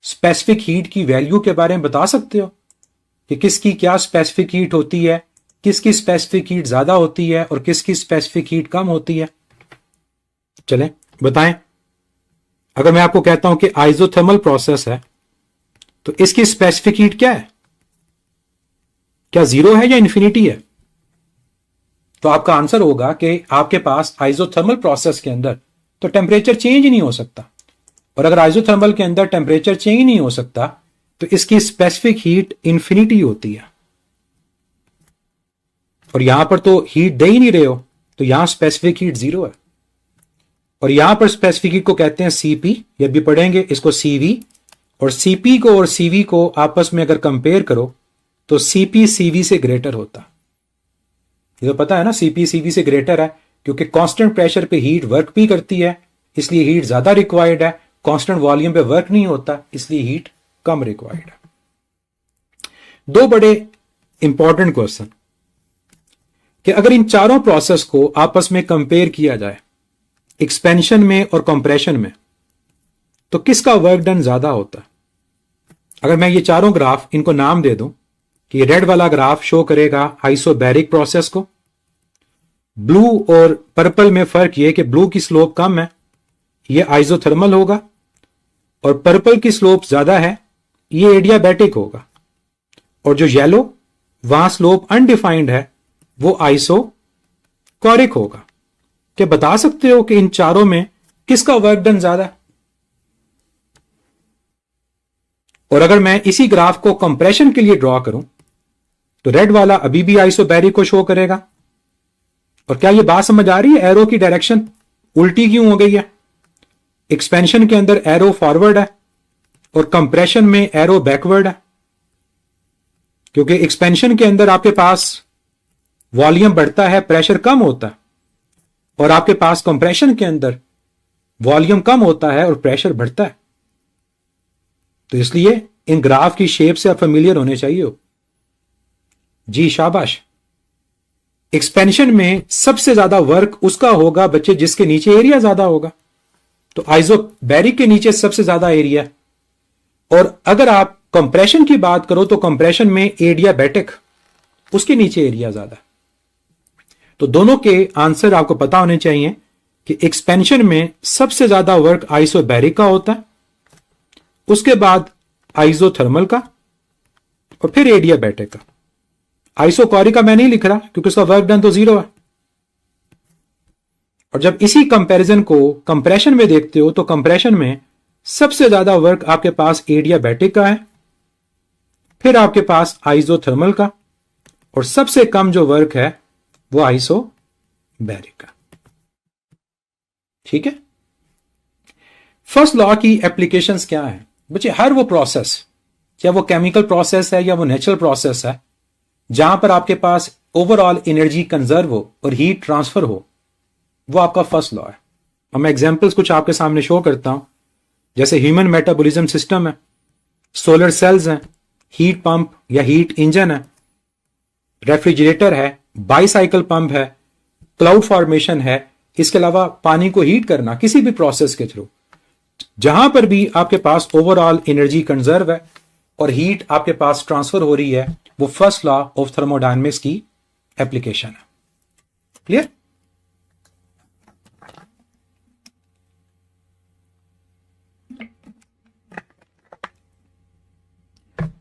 स्पेसिफिक हीट की वैल्यू के बारे में बता सकते हो कि किसकी क्या स्पेसिफिक हीट होती है, किसकी स्पेसिफिक हीट ज्यादा होती है और किसकी स्पेसिफिक हीट कम होती है? चलें बताएं। अगर मैं आपको कहता हूं कि आइसोथर्मल प्रोसेस है तो इसकी स्पेसिफिक हीट क्या है, क्या 0 है या इंफिनिटी है? तो आपका आंसर होगा कि आपके पास आइसोथर्मल प्रोसेस के अंदर तो टेम्परेचर चेंज ही नहीं हो सकता, और अगर आइसोथर्मल के अंदर टेम्परेचर चेंज नहीं हो सकता तो इसकी स्पेसिफिक हीट इंफिनिटी होती है। और यहां पर तो हीट दे ही नहीं रहे हो, तो यहां स्पेसिफिक हीट 0 है, और यहां पर स्पेसिफिक हीट को कहते हैं CP, ये भी पढ़ेंगे इसको CV। और CP को और CV को आपस में अगर कंपेयर करो तो CP CV से ग्रेटर होता। ये तो पता है ना, CP CV से ग्रेटर है क्योंकि कांस्टेंट प्रेशर पे हीट वर्क भी करती है, इसलिए हीट ज्यादा रिक्वायर्ड है। कांस्टेंट वॉल्यूम पे वर्क नहीं होता, इसलिए हीट कम रिक्वायर्ड है। दो बड़े इंपॉर्टेंट क्वेश्चन कि अगर इन चारों प्रोसेस को आपस में कंपेयर किया जाए एक्सपेंशन में और कंप्रेशन में, तो किसका वर्क डन ज्यादा होता है? अगर मैं ये चारों ग्राफ इनको नाम दे दूं कि रेड वाला ग्राफ शो करेगा आइसोबैरिक प्रोसेस को, ब्लू और पर्पल में फर्क ये कि ब्लू की स्लोप कम है, ये आइसोथर्मल होगा, और पर्पल की स्लोप ज्यादा है, ये एडियाबैटिक होगा, और जो येलो वहां स्लोप अनडिफाइंड है वो आइसोकोरिक होगा। क्या बता सकते हो कि इन चारों में किसका वर्क डन ज्यादा है? और अगर मैं इसी ग्राफ को कंप्रेशन के लिए ड्रॉ करूं तो रेड वाला अभी भी आइसोबैरिक को शो करेगा। और क्या यह बात समझ आ रही है? एरो की डायरेक्शन उल्टी क्यों हो गई है? एक्सपेंशन के अंदर एरो फॉरवर्ड है और कंप्रेशन में एरो बैकवर्ड है, क्योंकि एक्सपेंशन के अंदर आपके पास वॉल्यूम बढ़ता है, प्रेशर कम होता है, और आपके पास कंप्रेशन के अंदर वॉल्यूम कम होता है और प्रेशर बढ़ता है। तो इसलिए इन ग्राफ की शेप से आप फेमिलियर होने चाहिए हो। जी शाबाश। एक्सपेंशन में सबसे ज्यादा वर्क उसका होगा बच्चे जिसके नीचे एरिया ज्यादा होगा, तो आइसोबैरिक के नीचे सबसे ज्यादा एरिया। और अगर आप कंप्रेशन की बात करो तो कंप्रेशन में एडियाबैटिक, उसके नीचे एरिया ज्यादा। तो दोनों के आंसर आपको पता होने चाहिए कि एक्सपेंशन में सबसे ज्यादा वर्क आइसोबैरिक का होता है, उसके बाद आइसोथर्मल का, और फिर एडियाबैटिक का। आइसोकोरिक का मैं नहीं लिख रहा क्योंकि उसका वर्क डन तो 0 है। और जब इसी कंपैरिजन को कंप्रेशन में देखते हो तो कंप्रेशन में सबसे ज्यादा वर्क आपके पास एडियाबैटिक का है, फिर आपके पास आइसोथर्मल का, और सबसे कम जो वर्क है वो आइसोबैरिक का। ठीक है। फर्स्ट लॉ की एप्लीकेशंस क्या है बच्चे? हर वो प्रोसेस, चाहे वो केमिकल प्रोसेस है या वो नेचुरल प्रोसेस है, जहां पर आपके पास ओवरऑल एनर्जी कंजर्व हो और हीट ट्रांसफर हो, वो आपका फर्स्ट लॉ है। अब मैं एग्जांपल्स कुछ आपके सामने शो करता हूं। जैसे ह्यूमन मेटाबॉलिज्म सिस्टम है, सोलर सेल्स हैं, हीट पंप या हीट इंजन है, रेफ्रिजरेटर है, बाईसाइकिल पंप है, क्लाउड फॉर्मेशन है, इसके अलावा पानी को हीट करना किसी भी प्रोसेस के थ्रू, जहां पर भी आपके पास ओवरऑल एनर्जी कंजर्व है और हीट आपके पास ट्रांसफर हो रही है, वो फर्स्ट लॉ ऑफ थर्मोडायनेमिक्स की एप्लीकेशन है। क्लियर?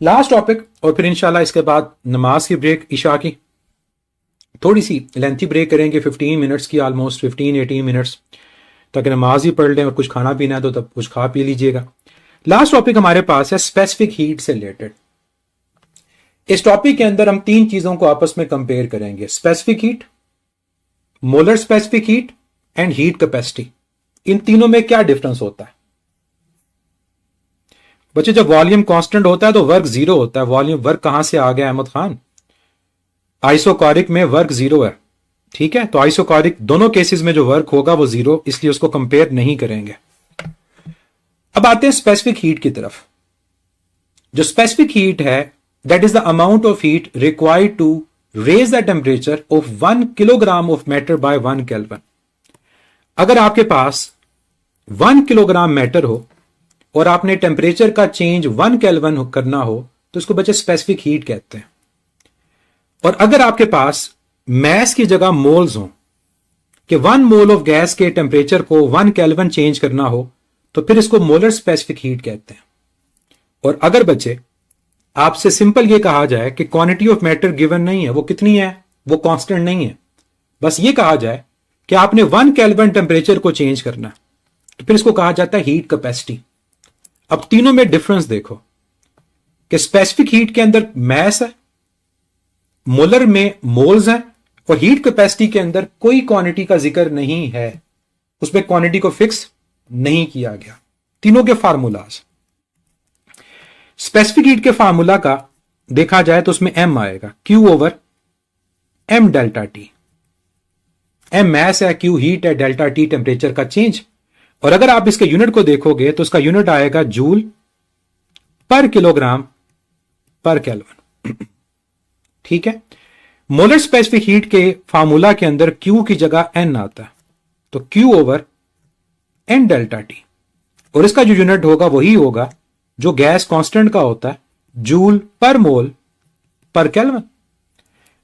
लास्ट टॉपिक, और फिर इंशाल्लाह इसके बाद नमाज की ब्रेक, इशा की थोड़ी सी लेंथी ब्रेक करेंगे, 15 मिनट्स की, ऑलमोस्ट 15-18 मिनट्स, ताकि नमाज ही पढ़ लें और कुछ खाना पीना है तो तब कुछ खा पी लीजिएगा। लास्ट टॉपिक हमारे पास है स्पेसिफिक हीट से रिलेटेड। इस टॉपिक के अंदर हम 3 चीजों को आपस में कंपेयर करेंगे: specific heat, molar specific heat and heat capacity. इन तीनों में क्या डिफरेंस होता है बच्चे? जब वॉल्यूम कांस्टेंट होता है तो वर्क 0 होता है। वॉल्यूम वर्क कहां से आ गया अहमद खान? आइसोकोरिक में वर्क 0 है। ठीक है, तो आइसोकोरिक दोनों केसेस में जो वर्क होगा वो 0, इसलिए उसको कंपेयर नहीं करेंगे। अब आते हैं स्पेसिफिक हीट की तरफ। जो स्पेसिफिक हीट है, that is the amount of heat required to raise the temperature of 1 kilogram of matter by 1 kelvin. अगर आपके पास 1 किलोग्राम मैटर हो और आपने टेम्परेचर का चेंज 1 केल्विन करना हो तो इसको बच्चे स्पेसिफिक हीट कहते हैं। और अगर आपके पास मैस की जगह मोल्स हो कि 1 मोल ऑफ गैस के टेम्परेचर को 1 केल्विन चेंज करना हो तो फिर इसको मोलर स्पेसिफिक हीट कहते हैं। और अगर बच्चे आपसे सिंपल ये कहा जाए कि क्वांटिटी ऑफ मैटर गिवन नहीं है, वो कितनी है, वो कांस्टेंट नहीं है, बस ये कहा जाए कि आपने 1 केल्विन टेम्परेचर को चेंज करना, तो फिर इसको कहा जाता है हीट कैपेसिटी। अब तीनों में डिफरेंस देखो कि स्पेसिफिक हीट के अंदर मैस है, मोलर में मोल्स है, और हीट कैपेसिटी के अंदर कोई क्वांटिटी का जिक्र नहीं है, उसमें क्वांटिटी को फिक्स नहीं किया गया। तीनों के फार्मूलाज, स्पेसिफिक हीट के फार्मूला का देखा जाए तो उसमें एम आएगा, Q over M delta T. M mass है, क्यू हीट है, डेल्टा टी टेम्परेचर का चेंज। और अगर आप इसके यूनिट को देखोगे तो इसका यूनिट आएगा जूल पर किलोग्राम पर केल्विन। ठीक है, मोलर स्पेसिफिक हीट के फार्मूला के अंदर क्यू की जगह एन आता है, तो Q over N delta T, और इसका जो यूनिट होगा वही होगा जो गैस कांस्टेंट का होता है, जूल पर मोल पर केल्विन।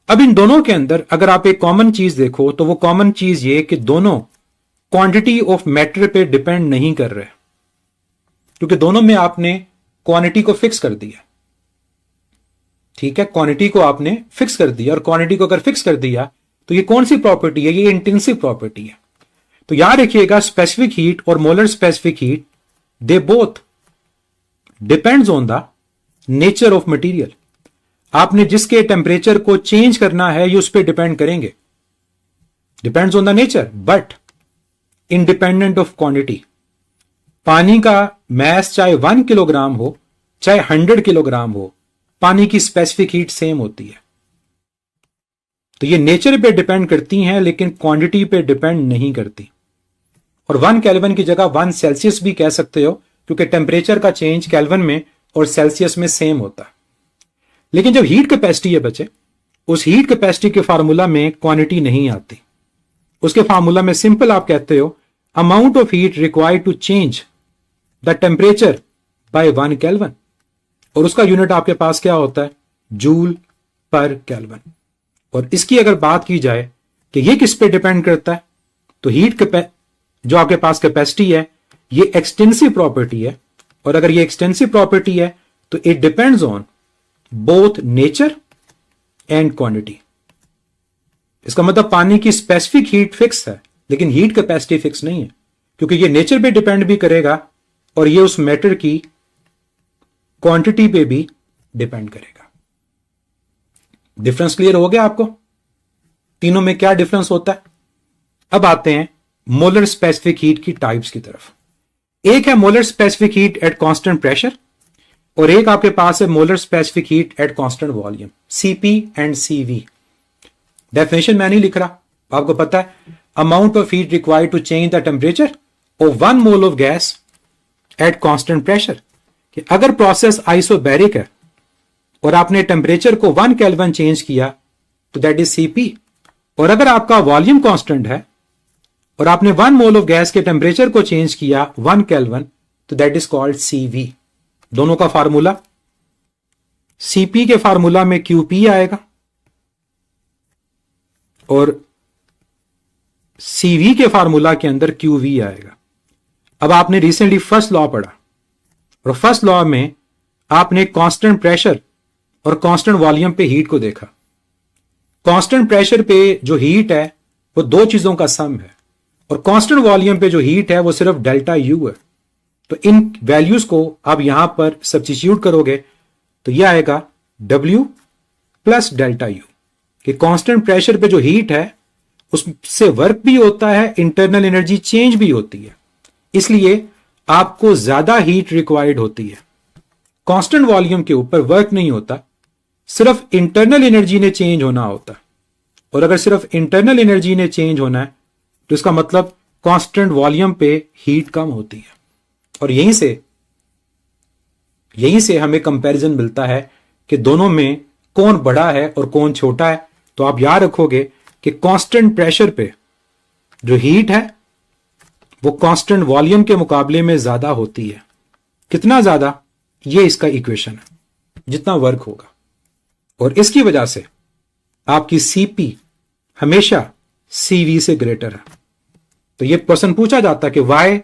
अब इन दोनों के अंदर अगर आप एक कॉमन चीज देखो तो वो कॉमन चीज ये कि दोनों क्वांटिटी ऑफ मैटर पे डिपेंड नहीं कर रहे, क्योंकि दोनों में आपने क्वांटिटी को फिक्स कर दिया। ठीक है, क्वांटिटी को आपने फिक्स कर दिया, और क्वांटिटी को अगर फिक्स कर दिया तो ये कौन सी प्रॉपर्टी है? ये इंटेंसिव प्रॉपर्टी है। तो याद रखिएगा, स्पेसिफिक हीट और molar specific heat they both depends on the nature of material. आपने जिसके टेम्परेचर को चेंज करना है ये उस पर डिपेंड करेंगे, depends on the nature, but independent of quantity. पानी का मैस चाहे 1 किलोग्राम हो चाहे 100 किलोग्राम हो, पानी की स्पेसिफिक हीट सेम होती है। तो ये नेचर पे डिपेंड करती हैं लेकिन क्वांटिटी पे डिपेंड नहीं करती। और 1 केल्विन की जगह 1 सेल्सियस भी कह सकते हो, क्योंकि टेम्परेचर का चेंज केल्विन में और सेल्सियस में सेम होता है। लेकिन जब हीट कैपेसिटी है बच्चे, उस हीट कैपेसिटी के फार्मूला में क्वांटिटी नहीं आती। उसके फार्मूला में सिंपल आप कहते हो amount of heat required to change the temperature by 1 kelvin, और उसका यूनिट आपके पास क्या होता है? जूल पर केल्विन। और इसकी अगर बात की जाए कि ये किस पे डिपेंड करता है, तो हीट जो आपके पास कैपेसिटी है ये एक्सटेंसिव प्रॉपर्टी है, और अगर ये एक्सटेंसिव प्रॉपर्टी है तो it depends on both nature and quantity. इसका मतलब पानी की स्पेसिफिक हीट फिक्स है लेकिन हीट कैपेसिटी फिक्स नहीं है, क्योंकि ये नेचर पे डिपेंड भी करेगा और ये उस मैटर की क्वांटिटी पे भी डिपेंड करेगा। डिफरेंस क्लियर हो गया आपको? तीनों में क्या डिफरेंस होता है? अब आते हैं मोलर स्पेसिफिक हीट की टाइप्स की तरफ। एक है molar specific heat at constant pressure, और एक आपके पास है molar specific heat at constant volume, CP and CV. Definition मैं नहीं लिख रहा, आपको पता है, amount of heat required to change the temperature of 1 mole of gas at constant pressure. कि अगर प्रोसेस आइसोबैरिक है और आपने टेम्परेचर को 1 केल्विन चेंज किया तो दैट इज सीपी, और अगर आपका वॉल्यूम कांस्टेंट है और आपने 1 मोल ऑफ गैस के टेम्परेचर को चेंज किया 1 केल्विन तो दैट इज कॉल्ड सीवी। दोनों का फार्मूला, सीपी के फार्मूला में क्यूपी आएगा और सीवी के फार्मूला के अंदर क्यूवी आएगा। अब आपने रिसेंटली फर्स्ट लॉ पढ़ा, और फर्स्ट लॉ में आपने कांस्टेंट प्रेशर और कांस्टेंट वॉल्यूम पे हीट को देखा। कांस्टेंट प्रेशर पे जो हीट है वो दो चीजों का सम है, और कांस्टेंट वॉल्यूम पे जो हीट है वो सिर्फ डेल्टा यू है। तो इन वैल्यूज को आप यहां पर सब्स्टिट्यूट करोगे तो यह आएगा W प्लस डेल्टा यू, कि कांस्टेंट प्रेशर पे जो हीट है उससे वर्क भी होता है, इंटरनल एनर्जी चेंज भी होती है, इसलिए आपको ज्यादा हीट रिक्वायर्ड होती है। कांस्टेंट वॉल्यूम के ऊपर वर्क नहीं होता, सिर्फ इंटरनल एनर्जी ने चेंज होना होता है, और अगर सिर्फ इंटरनल एनर्जी ने चेंज होना है तो इसका मतलब कांस्टेंट वॉल्यूम पे हीट कम होती है। और यहीं से हमें कंपैरिजन मिलता है कि दोनों में कौन बड़ा है और कौन छोटा है। तो आप याद रखोगे कि कांस्टेंट प्रेशर पे जो हीट है वो कांस्टेंट वॉल्यूम के मुकाबले में ज्यादा होती है। कितना ज्यादा? ये इसका इक्वेशन है, जितना वर्क होगा, और इसकी वजह से आपकी सीपी हमेशा सीवी से ग्रेटर है। तो ये क्वेश्चन पूछा जाता है कि why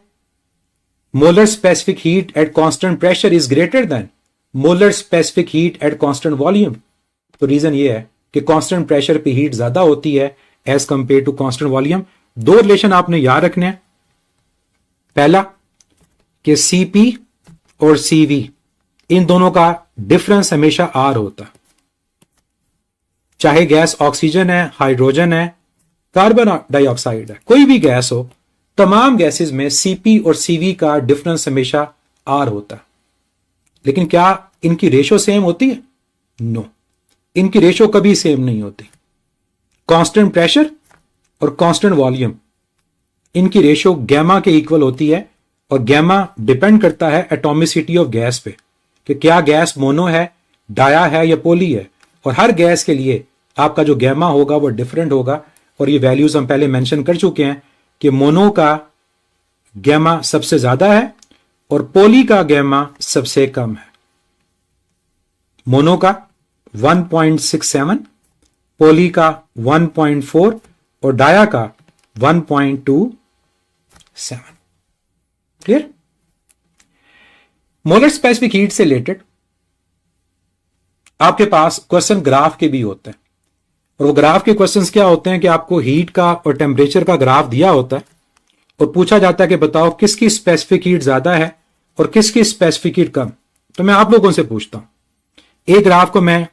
molar specific heat at constant pressure is greater than molar specific heat at constant volume. तो रीजन ये है कि कांस्टेंट प्रेशर पे हीट ज्यादा होती है as compare to constant volume. दो रिलेशन आपने याद रखने हैं, पहला कि सीपी और सीवी इन दोनों का डिफरेंस हमेशा आर होता है, चाहे गैस ऑक्सीजन है, हाइड्रोजन है, कार्बन डाइऑक्साइड है, कोई भी गैस हो, तमाम गैसेस में सीपी और सीवी का डिफरेंस हमेशा आर होता है। लेकिन क्या इनकी रेशो सेम होती है? नो, इनकी रेशो कभी सेम नहीं होती। कांस्टेंट प्रेशर और कांस्टेंट वॉल्यूम इनकी रेशो गैमा के इक्वल होती है, और गैमा डिपेंड करता है एटॉमिसिटी ऑफ गैस पे, कि क्या गैस मोनो है, डाया है या पोली है, और हर गैस के लिए आपका जो गैमा होगा वो डिफरेंट होगा। और ये वैल्यूज हम पहले मेंशन कर चुके हैं कि मोनो का गैमा सबसे ज्यादा है और पोली का गैमा सबसे कम है। मोनो का 1.67, पोली का 1.4 और डाया का 1.27। क्लियर? मोलर स्पेसिफिक हीट से रिलेटेड आपके पास क्वेश्चन ग्राफ के भी होते हैं, और वो ग्राफ के क्वेश्चंस क्या होते हैं कि आपको हीट का और टेम्परेचर का ग्राफ दिया होता है और पूछा जाता है कि बताओ किसकी स्पेसिफिक हीट ज्यादा है और किसकी स्पेसिफिक हीट कम। तो मैं आप लोगों से पूछता हूं, एक ग्राफ को मैं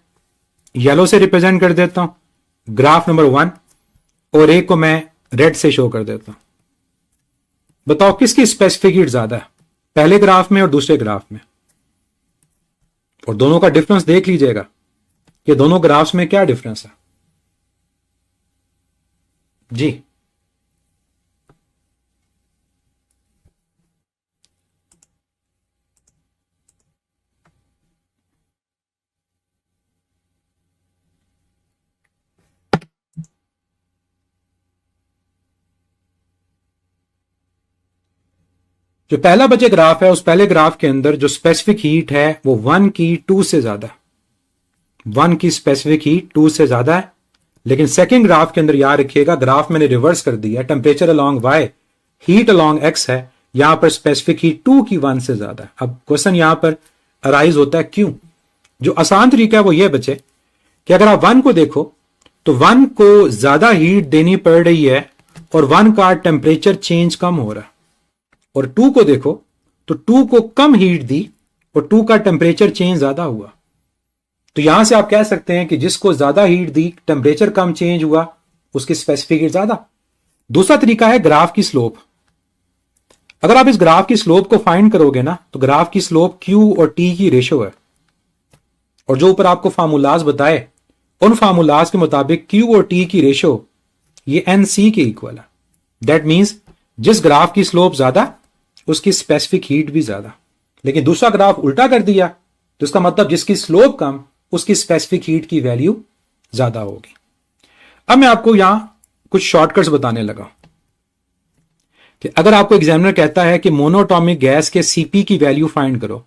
येलो से रिप्रेजेंट कर देता हूं, ग्राफ नंबर 1, और एक को मैं रेड से शो कर देता हूं। बताओ किसकी स्पेसिफिक हीट ज्यादा है, पहले ग्राफ में और दूसरे ग्राफ में। और दोनों का डिफरेंस देख लीजिएगा कि दोनों ग्राफ्स में क्या डिफरेंस है। जी, जो पहला बचे ग्राफ है, उस पहले ग्राफ के अंदर जो स्पेसिफिक हीट है वो 1 की 2 से ज्यादा है। 1 की स्पेसिफिक हीट 2 से ज्यादा है। लेकिन सेकंड ग्राफ के अंदर याद रखिएगा, ग्राफ मैंने रिवर्स कर दिया, temperature along Y, heat along X है, यहां पर स्पेसिफिक हीट 2 की 1 से ज्यादा है। अब क्वेश्चन यहां पर अराइज होता है क्यों। जो आसान तरीका है वो ये बचे कि अगर आप 1 को देखो तो 1 को ज्यादा हीट देनी पड़ रही है और 1 का टेम्परेचर चेंज कम हो रहा है, और 2 को देखो तो 2 को कम हीट दी और 2 का टेम्परेचर चेंज ज्यादा हुआ। तो यहां से आप कह सकते हैं कि जिसको ज्यादा हीट दी, टेम्परेचर कम चेंज हुआ, उसकी स्पेसिफिक हीट ज्यादा। दूसरा तरीका है ग्राफ की स्लोप। अगर आप इस ग्राफ की स्लोप को फाइंड करोगे ना, तो ग्राफ की स्लोप Q और T की रेशो है, और जो ऊपर आपको फार्मूलाज बताए उन फार्मूलाज के मुताबिक Q और T की रेशो ये NC के इक्वल है। दैट मीन्स जिस ग्राफ की स्लोप ज्यादा उसकी स्पेसिफिक हीट भी ज्यादा। लेकिन दूसरा ग्राफ उल्टा कर दिया तो इसका मतलब जिसकी स्लोप कम उसकी स्पेसिफिक हीट की वैल्यू ज्यादा होगी। अब मैं आपको यहां कुछ शॉर्टकट्स बताने लगा कि अगर आपको एग्जामिनर कहता है कि मोनोटॉमिक गैस के सीपी की वैल्यू फाइंड करो,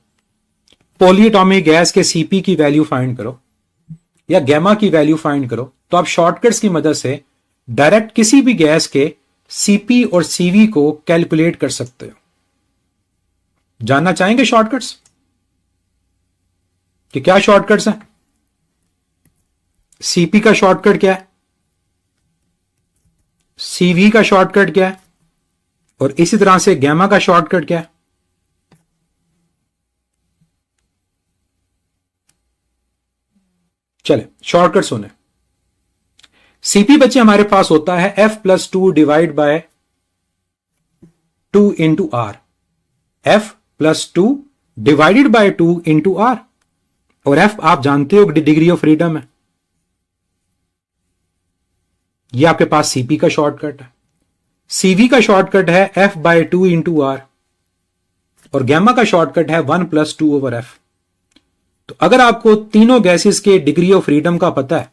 पॉलीएटॉमिक गैस के सीपी की वैल्यू फाइंड करो, या गैमा की वैल्यू फाइंड करो, तो आप शॉर्टकट्स की मदद से डायरेक्ट किसी भी गैस के सीपी और सीवी को कैलकुलेट कर सकते हो। जानना चाहेंगे शॉर्टकट्स कि क्या शॉर्टकट्स हैं? सीपी का शॉर्टकट क्या है, सीवी का शॉर्टकट क्या है, और इसी तरह से गैमा का शॉर्टकट क्या है? चले शॉर्टकट सुने। सीपी बच्चे हमारे पास होता है F+2 divide by 2 into R. F+2 divided by 2 into R, और F आप जानते हो डिग्री ऑफ फ्रीडम है। ये आपके पास सीपी का शॉर्टकट है। सीवी का शॉर्टकट है F/2 इंटू आर, और गैमा का शॉर्टकट है 1+2 ओवर एफ। तो अगर आपको तीनों गैसेस के डिग्री ऑफ फ्रीडम का पता है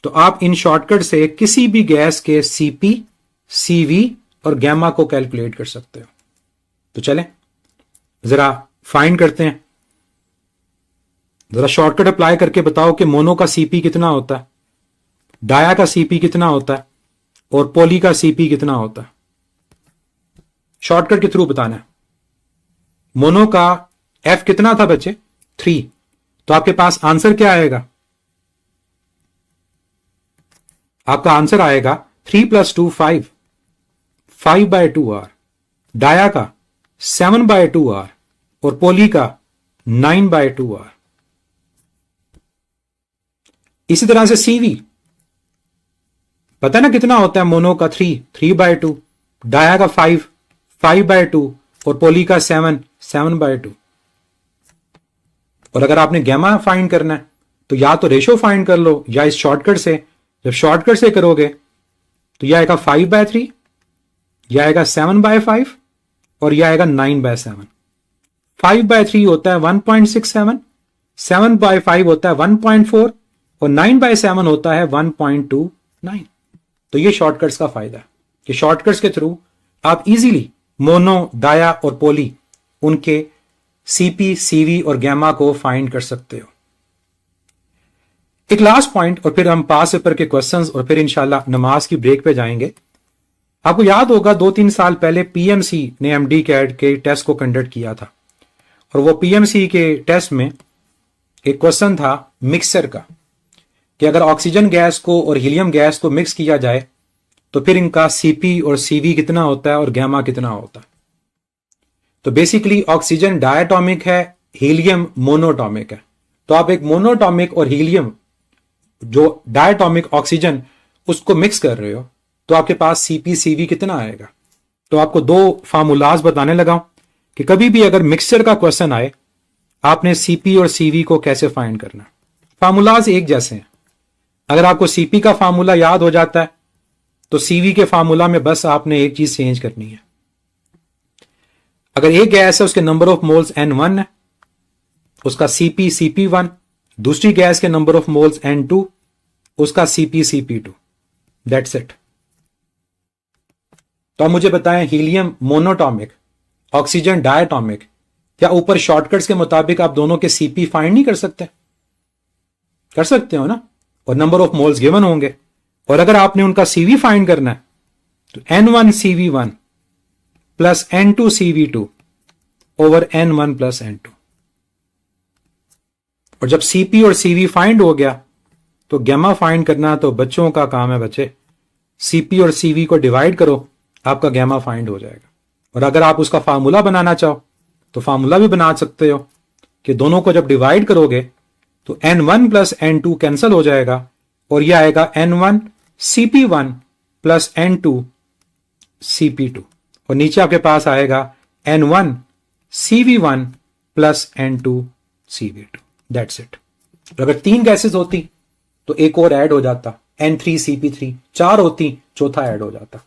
तो आप इन शॉर्टकट से किसी भी गैस के सीपी, सीवी और गैमा को कैलकुलेट कर सकते हो। तो चलें जरा फाइंड करते हैं। जरा शॉर्टकट अप्लाई करके बताओ कि मोनो का सीपी कितना होता है, डाया का सीपी कितना होता है, और पोली का सीपी कितना होता है। शॉर्टकट के थ्रू बताना है। मोनो का एफ कितना था बच्चे? 3। तो आपके पास आंसर क्या आएगा? आपका आंसर आएगा 3+2 5, 5/2 आर। डाया का 7/2 आर और पोली का 9/2 आर। इसी तरह से सीवी पता ना कितना होता है? मोनो का 3/2, डाया का 5/2 और पोली का 7/2। और अगर आपने गैमा फाइंड करना है तो या तो रेशो फाइंड कर लो या इस शॉर्टकट से। जब शॉर्टकट से करोगे तो यह आएगा 5/3, यह आएगा 7/5 और यह आएगा 9/7। 5/3 होता है 1.67, 7/5 होता है 1.4 और 9/7 होता है 1.29। तो ये शॉर्टकट्स का फायदा है कि शॉर्टकट्स के थ्रू आप इजीली मोनो, डाया और पोली, उनके सीपी, सीवी और गैमा को फाइंड कर सकते हो। एक लास्ट पॉइंट और फिर हम पास पेपर के क्वेश्चंस और फिर इंशाल्लाह नमाज की ब्रेक पे जाएंगे। आपको याद होगा 2-3 साल पहले पीएमसी ने एमडी कैट के टेस्ट को कंडक्ट किया था और वो पीएमसी के टेस्ट में एक क्वेश्चन था मिक्सचर का कि अगर ऑक्सीजन गैस को और हीलियम गैस को मिक्स किया जाए तो फिर इनका सीपी और सीवी कितना होता है और गैमा कितना होता है। तो बेसिकली ऑक्सीजन डायटोमिक है, हीलियम मोनोटॉमिक है। तो आप एक मोनोटॉमिक और हीलियम जो डायटोमिक ऑक्सीजन उसको मिक्स कर रहे हो तो आपके पास सीपी सीवी कितना आएगा। तो आपको 2 फार्मूलाज बताने लगा कि कभी भी अगर मिक्सचर का क्वेश्चन आए आपने सीपी और सीवी को कैसे फाइंड करना। फार्मूलाज एक जैसे हैं। अगर आपको सीपी का फार्मूला याद हो जाता है तो सीवी के फार्मूला में बस आपने एक चीज चेंज करनी है। अगर एक गैस है उसके नंबर ऑफ मोल्स N1 है, उसका सीपी CP1, दूसरी गैस के नंबर ऑफ मोल्स N2, उसका सीपी CP2। That's it. तो आप मुझे बताएं हीलियम मोनोटॉमिक, ऑक्सीजन डायटोमिक, क्या ऊपर शॉर्टकट्स के मुताबिक आप दोनों के सीपी फाइंड नहीं कर सकते? कर सकते हो ना, और नंबर ऑफ मोल्स गिवन होंगे। और अगर आपने उनका सीवी फाइंड करना है तो N1CV1 plus N2CV2 over N1 plus N2। और जब सीपी और सीवी फाइंड हो गया तो गैमा फाइंड करना तो बच्चों का काम है। बच्चे सीपी और सीवी को डिवाइड करो, आपका गैमा फाइंड हो जाएगा। और अगर आप उसका फार्मूला बनाना चाहो तो फार्मूला भी बना सकते हो कि दोनों को जब डिवाइड करोगे तो N1 प्लस N2 कैंसिल हो जाएगा और यह आएगा N1 CP1 plus N2 CP2 और नीचे आपके पास आएगा N1 CV1 plus N2 CV2। That's it. अगर 3 गैसेस होती तो एक और ऐड हो जाता, N3 CP3, 4 होती चौथा ऐड हो जाता।